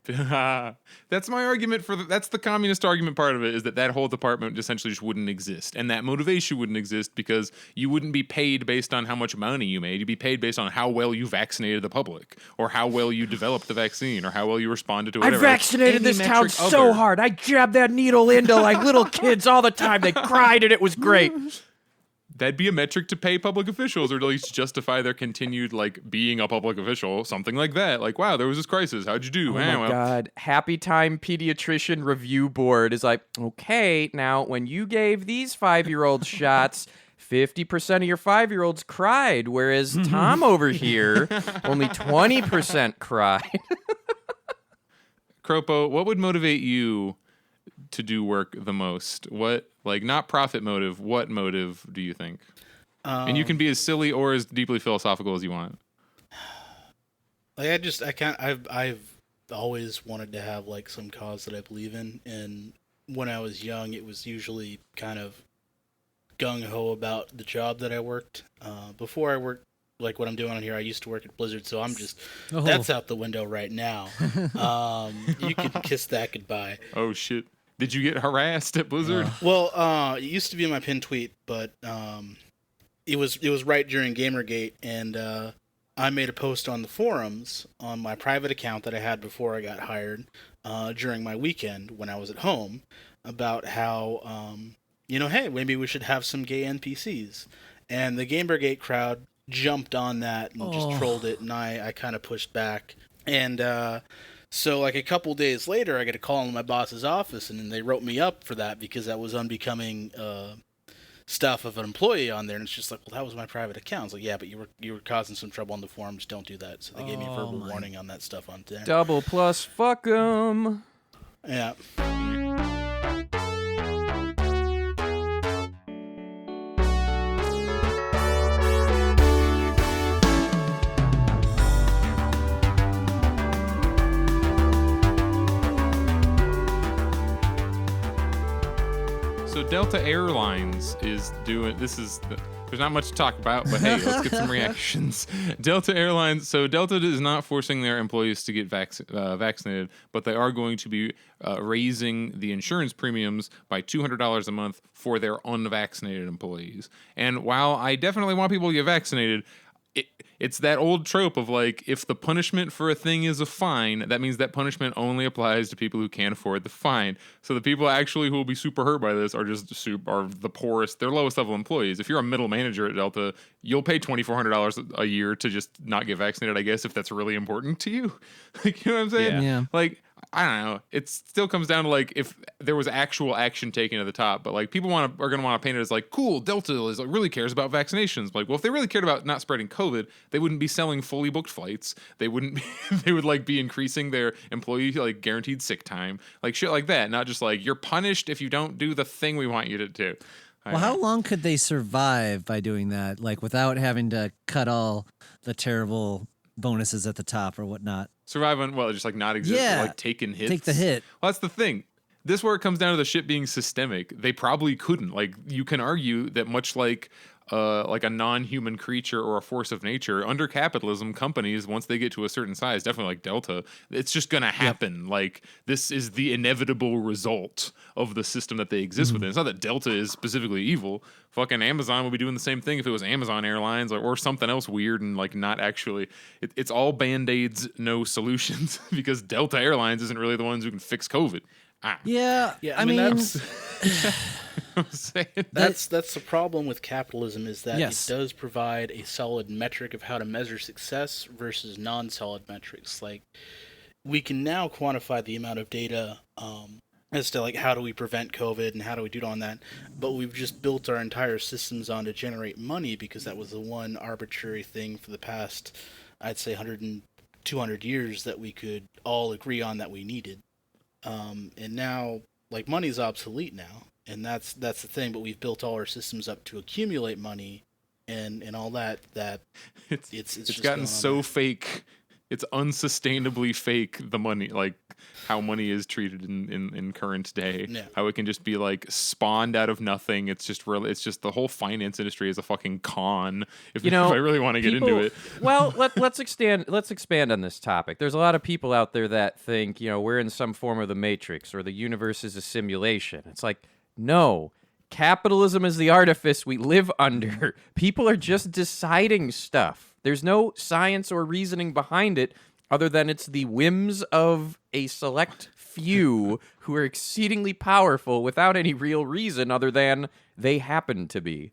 That's my argument that's the communist argument part of it, is that whole department essentially just wouldn't exist, and that motivation wouldn't exist because you wouldn't be paid based on how much money you made. You'd be paid based on how well you vaccinated the public, or how well you developed the vaccine, or how well you responded to whatever. I vaccinated this town so hard. I jabbed that needle into like little kids all the time. They cried and it was great. That'd be a metric to pay public officials, or at least justify their continued, like, being a public official. Something like that. Like, wow, there was this crisis. How'd you do? Oh my God. Happy Time Pediatrician Review Board is like, okay, now, when you gave these 5-year-olds shots, 50% of your 5-year-olds cried, whereas Tom over here, only 20% cried. Kropo, what would motivate you to do work the most? What, like, not profit motive, what motive do you think? And you can be as silly or as deeply philosophical as you want. Like I've always wanted to have like some cause that I believe in, and when I was young it was usually kind of gung-ho about the job that I worked. Before I worked like what I'm doing on here, I used to work at Blizzard, so I'm just that's out the window right now. You can kiss that goodbye. Oh shit. Did you get harassed at Blizzard? Well, it used to be in my pinned tweet, but it was right during Gamergate, and I made a post on the forums on my private account that I had before I got hired during my weekend when I was at home about how hey, maybe we should have some gay NPCs, and the Gamergate crowd jumped on that and just trolled it, and I kind of pushed back, and so like a couple days later, I get a call in my boss's office, and they wrote me up for that because that was unbecoming stuff of an employee on there. And it's just like, well, that was my private account. It's like, yeah, but you were causing some trouble on the forums. Don't do that. So they gave me a verbal warning on that stuff on there. Double plus, fuck 'em. Yeah. So Delta Airlines is doing, there's not much to talk about, but hey, let's get some reactions. Delta Airlines, so Delta is not forcing their employees to get vaccinated, but they are going to be raising the insurance premiums by $200 a month for their unvaccinated employees. And while I definitely want people to get vaccinated, it's that old trope of like, if the punishment for a thing is a fine, that means that punishment only applies to people who can't afford the fine. So the people actually who will be super hurt by this are are the poorest, they're lowest level employees. If you're a middle manager at Delta, you'll pay $2,400 a year to just not get vaccinated, I guess, if that's really important to you. Like, you know what I'm saying? Yeah. Like, I don't know. It still comes down to like if there was actual action taken at the top, but like people are going to want to paint it as like, cool, Delta is like really cares about vaccinations. Like, well, if they really cared about not spreading COVID, they wouldn't be selling fully booked flights. They wouldn't be, they would like be increasing their employee like guaranteed sick time, like shit like that. Not just like you're punished if you don't do the thing we want you to do. Well, how long could they survive by doing that, like without having to cut all the terrible bonuses at the top or whatnot? Survive on, well, just like not exist, Yeah. like taking hits. Take the hit. Well, that's the thing. This where it comes down to the shit being systemic. They probably couldn't. Like, you can argue that much like a non-human creature or a force of nature, under capitalism, companies, once they get to a certain size, definitely like Delta, it's just gonna happen. Yep. Like, this is the inevitable result of the system that they exist within. It's not that Delta is specifically evil. Fucking Amazon would be doing the same thing if it was Amazon Airlines or something else weird and like not actually. It's all Band-Aids, no solutions, because Delta Airlines isn't really the ones who can fix COVID. Yeah, I mean that's I'm saying. that's the problem with capitalism, is that Yes. it does provide a solid metric of how to measure success versus non-solid metrics. Like, we can now quantify the amount of data as to like how do we prevent COVID and how do we do it on that, but we've just built our entire systems on to generate money because that was the one arbitrary thing for the past, I'd say, 100 and 200 years that we could all agree on that we needed. And now, like, money's obsolete now, and that's the thing. But we've built all our systems up to accumulate money, and all that. It's just gotten so fake. It's unsustainably fake. The money, like how money is treated in current day. Yeah. How it can just be like spawned out of nothing. It's just really. It's just the whole finance industry is a fucking con. If I really want to get into it. Well, let's expand on this topic. There's a lot of people out there that think, we're in some form of the Matrix or the universe is a simulation. It's like, no. Capitalism is the artifice we live under. People are just deciding stuff. There's no science or reasoning behind it other than it's the whims of a select few who are exceedingly powerful without any real reason other than they happen to be.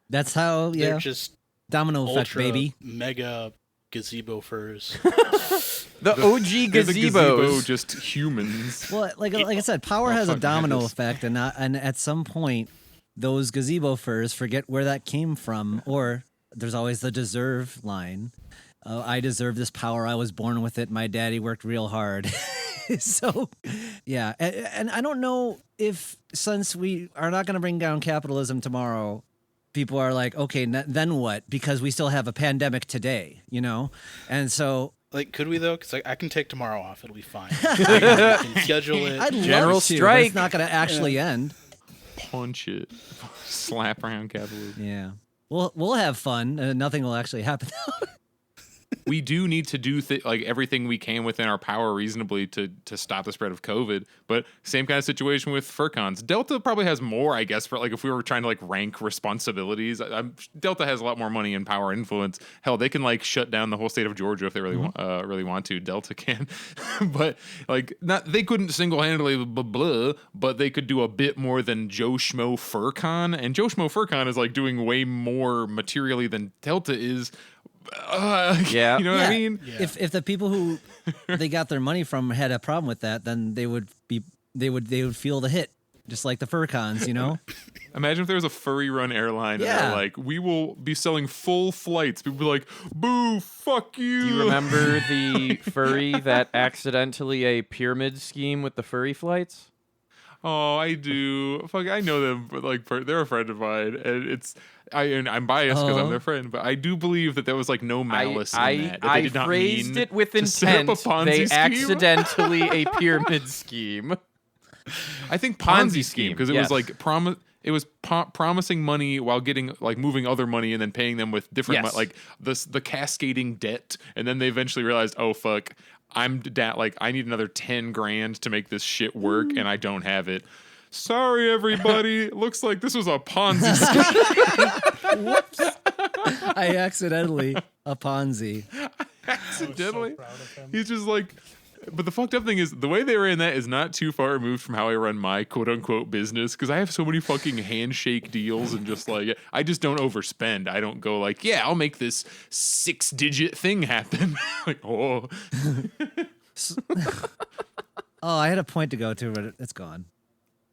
That's how, They're just domino effect, ultra baby. mega gazebo furs. The OG They're the gazebo, gazebos. just humans. Well, like I said, power has a fucking domino goodness. effect, and at some point, those gazebo furs forget where that came from, or there's always the deserve line. I deserve this power. I was born with it. My daddy worked real hard. So, yeah. And I don't know if, since we are not going to bring down capitalism tomorrow, people are like, okay, then what? Because we still have a pandemic today, And so... Like, could we though? Because I can take tomorrow off. It'll be fine. I can schedule it. I'd General love to, but strike. it's not going to actually end. Punch it. Slap around capitalism. Yeah. We'll have fun, and nothing will actually happen. we do need to do like everything we can within our power reasonably to stop the spread of COVID. But same kind of situation with furcons. Delta probably has more, I guess, for like if we were trying to like rank responsibilities. Delta has a lot more money and power influence. Hell, they can like shut down the whole state of Georgia if they really really want to. Delta can, but like not they couldn't single handedly but they could do a bit more than Joe Schmo Furcon, and Joe Schmo Furcon is like doing way more materially than Delta is. Yeah. You know what I mean? Yeah. If the people who they got their money from had a problem with that, then they would feel the hit, just like the furcons, you know. Imagine if there was a furry run airline and they're like, we will be selling full flights. People be like, boo, fuck you. Do you remember the furry that accidentally a pyramid scheme with the furry flights? Oh, I do. Fuck, I know them, but like they're a friend of mine, and I'm biased because I'm their friend, but I do believe that there was like no malice in that. They did not phrased mean it with to set intent. up a Ponzi They scheme. accidentally a pyramid scheme. I think Ponzi scheme because it yes. was like promising money while getting like moving other money and then paying them with different Yes. like the cascading debt, and then they eventually realized, oh fuck, I need another 10 grand to make this shit work, and I don't have it. Sorry, everybody. Looks like this was a Ponzi scheme. Whoops! I accidentally a Ponzi. Accidentally. So proud of him. He's just like, but the fucked up thing is the way they ran that is not too far removed from how I run my quote unquote business, because I have so many fucking handshake deals and just like, I just don't overspend. I don't go like, yeah, I'll make this 6-digit thing happen. Like, oh. Oh, I had a point to go to, but it's gone.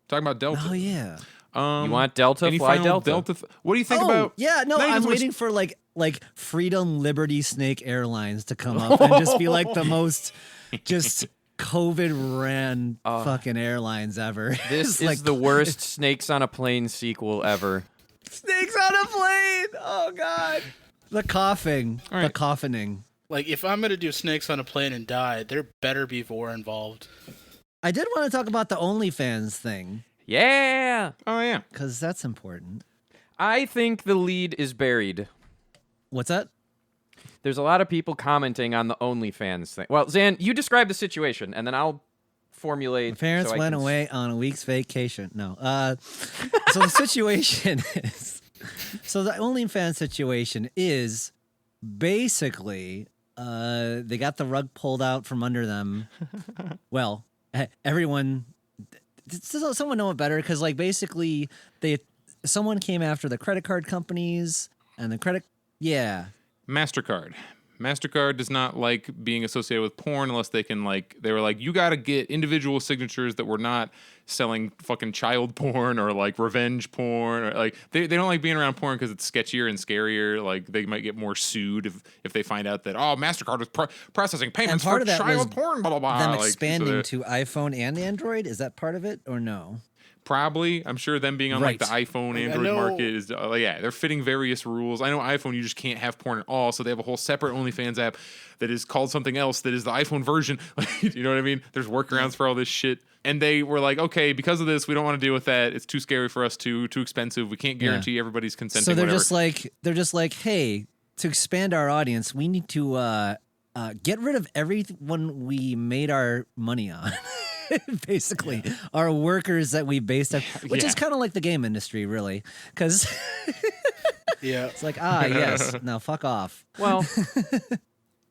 Talking about Delta. Oh yeah. You want Delta? Any Fly final Delta. What do you think Oh about? yeah, no, not even I'm so much- waiting for like Freedom, Liberty, Snake Airlines to come up and just be like the most just COVID ran fucking airlines ever. This It's is like the worst Snakes on a Plane sequel ever. Snakes on a plane. Oh god. The coughing, All the right. coffining. Like, if I'm gonna do snakes on a plane and die, there better be vor involved. I did want to talk about the OnlyFans thing Yeah. Oh yeah. because that's important. I think the lead is buried. What's that? There's a lot of people commenting on the OnlyFans thing. Well, Zan, you describe the situation, and then I'll formulate. My parents so I went can away on a week's vacation. No. So the situation is, so the OnlyFans situation is basically they got the rug pulled out from under them. Well, everyone, does someone know it better? Because like basically someone came after the credit card companies and the MasterCard does not like being associated with porn unless they can they were like, you got to get individual signatures that we're not selling fucking child porn or like revenge porn, or like they don't like being around porn because it's sketchier and scarier. Like they might get more sued if they find out that MasterCard was processing payments part for of that child was porn, blah blah blah. them Like, so expanding they're- to iPhone and Android. Is that part of it or no? Probably. I'm sure them being on like the Right. iPhone, I Android know- market is, they're fitting various rules. I know iPhone, you just can't have porn at all. So they have a whole separate OnlyFans app that is called something else that is the iPhone version. You know what I mean? There's workarounds for all this shit. And they were like, okay, because of this, we don't want to deal with that. It's too scary for us too expensive. We can't guarantee everybody's consenting. So they're whatever. just like, hey, to expand our audience, we need to get rid of everyone we made our money on. Basically, our workers that we based on, which Yeah. is kind of like the game industry, really, because Yeah. it's like, yes, now fuck off. Well,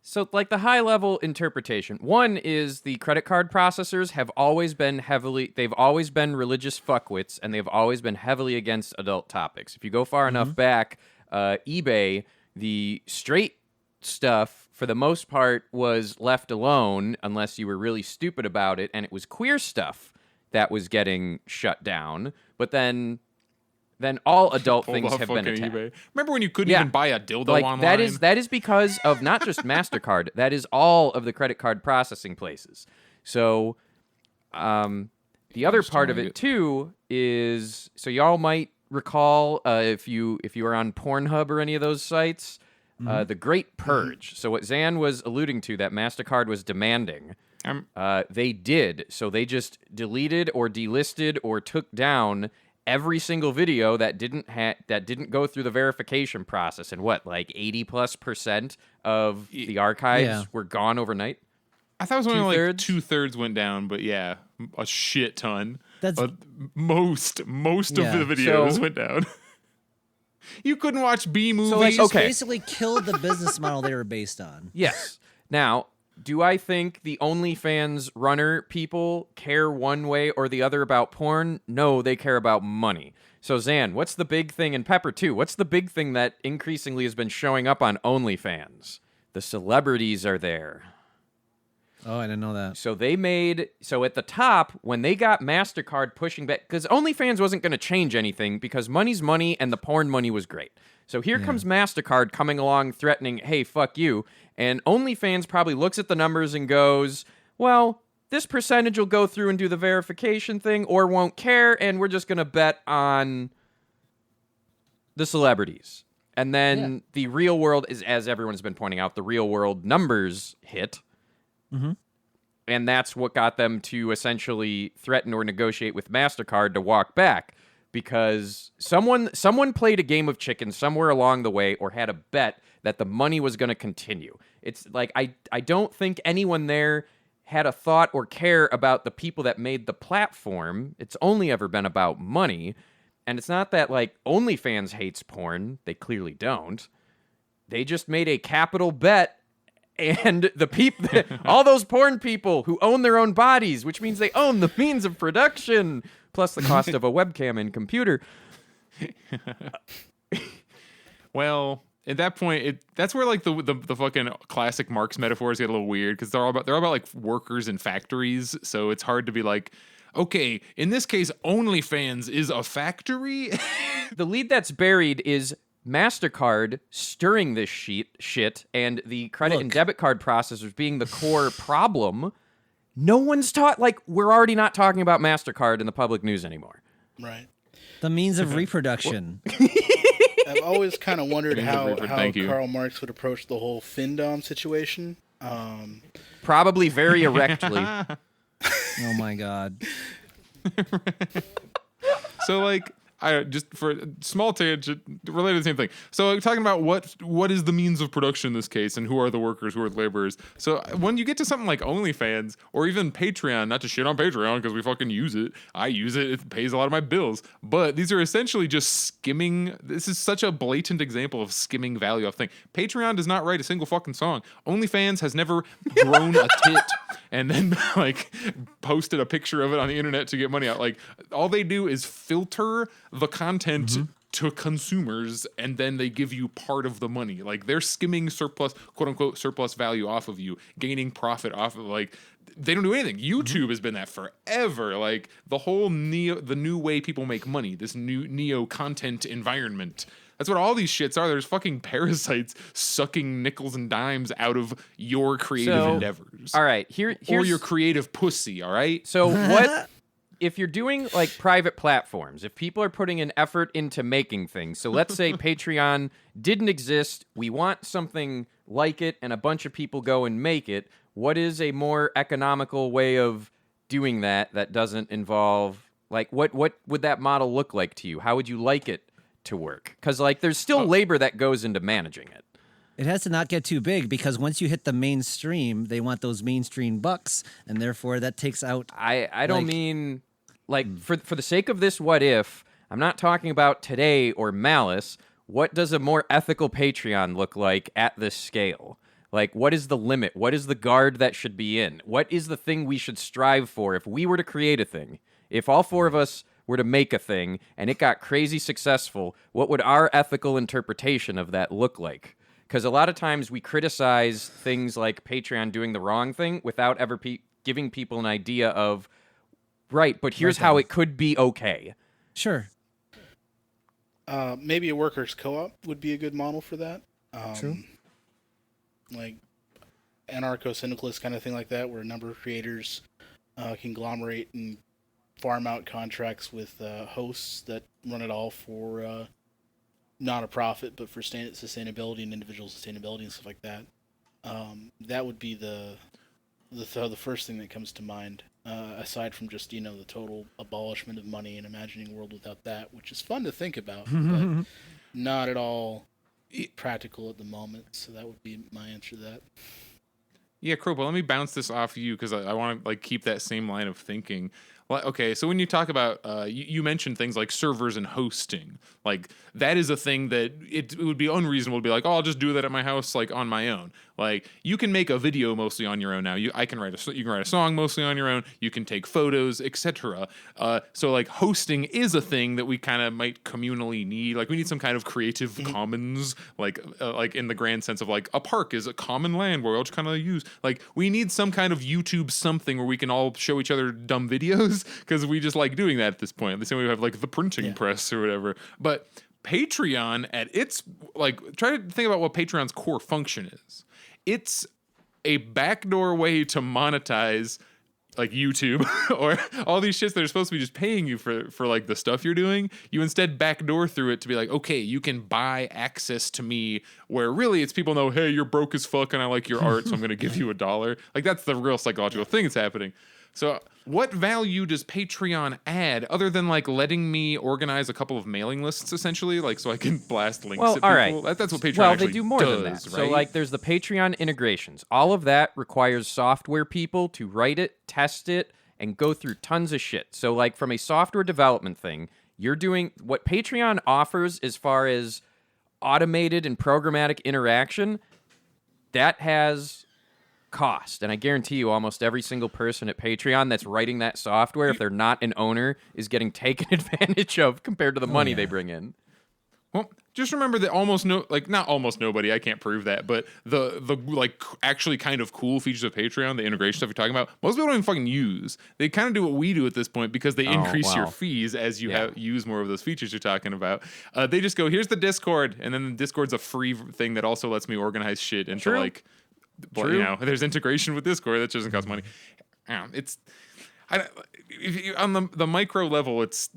so like the high level interpretation. One is the credit card processors have always been they've always been religious fuckwits, and they've always been heavily against adult topics. If you go far enough back, eBay, the straight stuff for the most part was left alone unless you were really stupid about it, and it was queer stuff that was getting shut down. But then all adult Hold things off have been fucking attacked. eBay. Remember when you couldn't Yeah. even buy a dildo Like online? that is because of not just MasterCard, that is all of the credit card processing places. So the other part of it too is, so y'all might recall if you are on Pornhub or any of those sites, the Great Purge. So what Zan was alluding to, that MasterCard was demanding, they did. So they just deleted or delisted or took down every single video that didn't go through the verification process, and what, like 80+% of the archives were gone overnight. I thought it was only like Two-thirds? 2/3 went down, but yeah, a shit ton. That's- most of Yeah. the videos So- went down. You couldn't watch B movies. like, just okay. basically killed the business model they were based on. Yes. Now, do I think the OnlyFans runner people care one way or the other about porn? No, they care about money. So, Zan, what's the big thing, and Pepper too, what's the big thing that increasingly has been showing up on OnlyFans? The celebrities are there. Oh, I didn't know that. So at the top, when they got MasterCard pushing back, because OnlyFans wasn't going to change anything because money's money and the porn money was great. So here comes MasterCard coming along threatening, hey, fuck you. And OnlyFans probably looks at the numbers and goes, well, this percentage will go through and do the verification thing or won't care, and we're just going to bet on the celebrities. And then the real world is, as everyone's been pointing out, the real world numbers hit. Mm-hmm. And that's what got them to essentially threaten or negotiate with MasterCard to walk back, because someone played a game of chicken somewhere along the way or had a bet that the money was going to continue. It's like I don't think anyone there had a thought or care about the people that made the platform. It's only ever been about money. And it's not that like OnlyFans hates porn. They clearly don't. They just made a capital bet. And the people, all those porn people who own their own bodies, which means they own the means of production, plus the cost of a webcam and computer. Well, at that point, that's where like the fucking classic Marx metaphors get a little weird, because they're all about like workers in factories. So it's hard to be like, okay, in this case, OnlyFans is a factory. The lead that's buried is MasterCard stirring this shit and the credit and debit card processors being the core problem. No one's we're already not talking about MasterCard in the public news anymore. Right. The means of reproduction. I've always kind of wondered how Thank you. Karl Marx would approach the whole Findom situation. Probably very erectly. Oh my god. So like, I just for a small tangent related to the same thing. So talking about what is the means of production in this case, and who are the workers, who are the laborers. So when you get to something like OnlyFans or even Patreon, not to shit on Patreon because we fucking use it. I use it. It pays a lot of my bills. But these are essentially just skimming. This is such a blatant example of skimming value of thing. Patreon does not write a single fucking song. OnlyFans has never grown a tit and then like posted a picture of it on the internet to get money out. Like all they do is filter the content to consumers, and then they give you part of the money. Like they're skimming surplus, quote unquote, surplus value off of you, gaining profit off of, like, they don't do anything. YouTube has been that forever. Like the whole the new way people make money, this new neo content environment. That's what all these shits are. There's fucking parasites sucking nickels and dimes out of your creative endeavors. All right, here's or your creative pussy. All right. So what? If you're doing like private platforms, if people are putting an effort into making things, so let's say Patreon didn't exist, we want something like it, and a bunch of people go and make it, what is a more economical way of doing that doesn't involve, like, what would that model look like to you? How would you like it to work? Because like there's still labor that goes into managing it. It has to not get too big, because once you hit the mainstream, they want those mainstream bucks, and therefore that takes out. I don't mean like for the sake of this what if, I'm not talking about today or Malice. What does a more ethical Patreon look like at this scale? Like, what is the limit? What is the guard that should be in? What is the thing we should strive for if we were to create a thing? If all four of us were to make a thing and it got crazy successful, what would our ethical interpretation of that look like? Because a lot of times we criticize things like Patreon doing the wrong thing without ever giving people an idea of, right, but here's how it could be okay. Sure. Maybe a workers' co-op would be a good model for that. True. Like anarcho-syndicalist kind of thing like that, where a number of creators conglomerate and farm out contracts with hosts that run it all for not a profit, but for sustainability and individual sustainability and stuff like that. That would be the first thing that comes to mind. aside from just the total abolishment of money and imagining a world without that, which is fun to think about, but not at all practical at the moment. So that would be my answer to that. Yeah, Cropa, let me bounce this off you because I want to keep that same line of thinking. Well, okay, so when you talk about, you mentioned things like servers and hosting, like that is a thing that it would be unreasonable to be like, oh, I'll just do that at my house, like on my own. Like you can make a video mostly on your own now. You can write a song mostly on your own. You can take photos, etc. So like hosting is a thing that we kind of might communally need. Like we need some kind of creative commons, like in the grand sense of like a park is a common land where we all just kind of use. Like we need some kind of YouTube something where we can all show each other dumb videos because we just like doing that at this point. The same way we have like the printing press or whatever. But Patreon at its like try to think about what Patreon's core function is. It's a backdoor way to monetize like YouTube or all these shits that are supposed to be just paying you for like the stuff you're doing. You instead backdoor through it to be like, okay, you can buy access to me, where really it's people know, hey, you're broke as fuck and I like your art, so I'm gonna give you $1. Like that's the real psychological thing that's happening. So what value does Patreon add other than like letting me organize a couple of mailing lists essentially, like so I can blast links at people? All right. That's what Patreon well, actually they do more than that. does, So right? like there's the Patreon integrations. All of that requires software people to write it, test it, and go through tons of shit. So like from a software development thing, you're doing what Patreon offers as far as automated and programmatic interaction, that has cost. And I guarantee you almost every single person at Patreon that's writing that software, if they're not an owner, is getting taken advantage of compared to the money they bring in. Well, just remember that not almost nobody, I can't prove that, but the like actually kind of cool features of Patreon, the integration stuff you're talking about, most people don't even fucking use. They kind of do what we do at this point because they increase your fees as you use more of those features you're talking about. They just go, here's the Discord, and then the Discord's a free thing that also lets me organize shit into like, there's integration with Discord that doesn't cost money. On the micro level, it's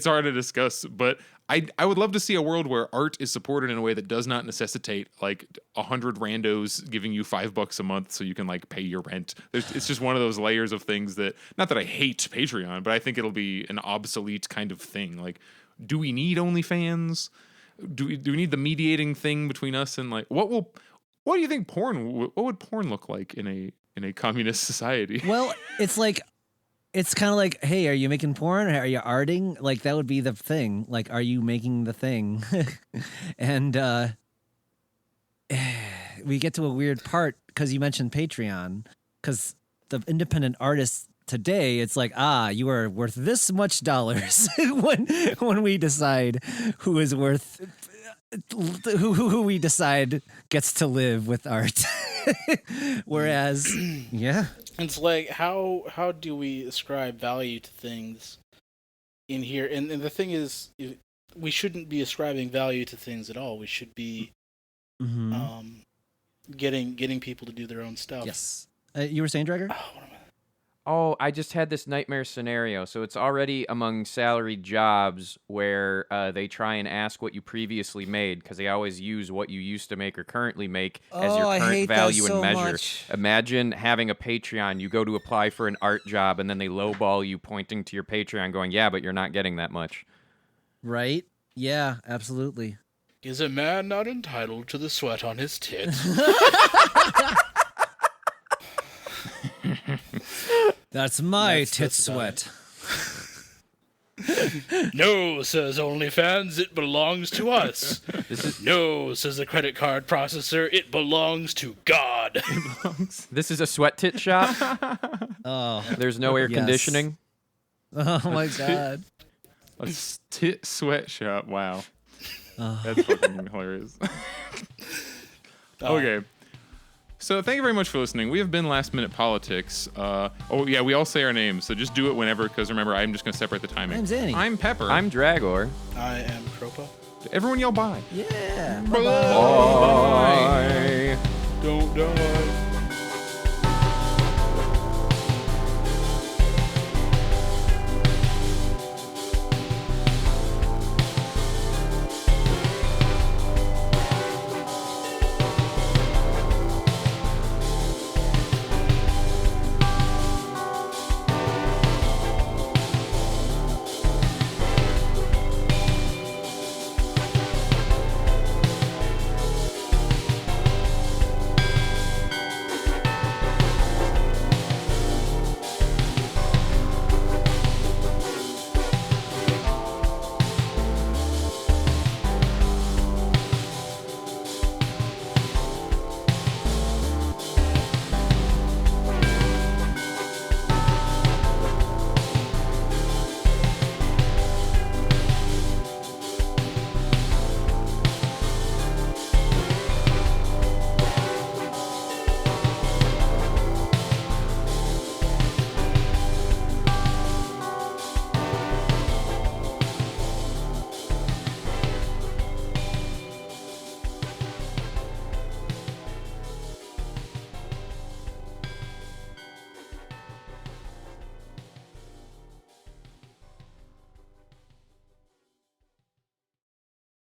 hard to discuss, but I would love to see a world where art is supported in a way that does not necessitate like 100 randos giving you $5 a month so you can like pay your rent. It's just one of those layers of things that, not that I hate Patreon, but I think it'll be an obsolete kind of thing. Like, do we need OnlyFans? Do we need the mediating thing between us and like what do you think what would porn look like in a communist society? Well, it's kind of like, hey, are you making porn? Are you arting? Like, that would be the thing. Like, are you making the thing? And we get to a weird part because you mentioned Patreon. Because the independent artists today, it's like, you are worth this much dollars when we decide who is worth, who we decide gets to live with art. Whereas, It's like how do we ascribe value to things in here? And the thing is, we shouldn't be ascribing value to things at all. We should be getting people to do their own stuff. Yes. You were saying, Drager? Oh, I just had this nightmare scenario. So it's already among salaried jobs where they try and ask what you previously made because they always use what you used to make or currently make as your current value and measure. Much. Imagine having a Patreon. You go to apply for an art job and then they lowball you pointing to your Patreon going, yeah, but you're not getting that much. Right? Yeah, absolutely. Is a man not entitled to the sweat on his tits? That's my tit sweat. No, says OnlyFans, it belongs to us. No, says the credit card processor, it belongs to God. This is a sweat tit shop. Oh, There's no air conditioning. oh my God. A tit sweatshop. Wow. That's fucking hilarious. Okay. So thank you very much for listening. We have been Last Minute Politics. We all say our names, so just do it whenever, because remember, I'm just going to separate the timing. I'm Zanny. I'm Pepper. I'm Dragor. I am Cropa. Everyone yell bye. Yeah. Bye. Bye. Don't die.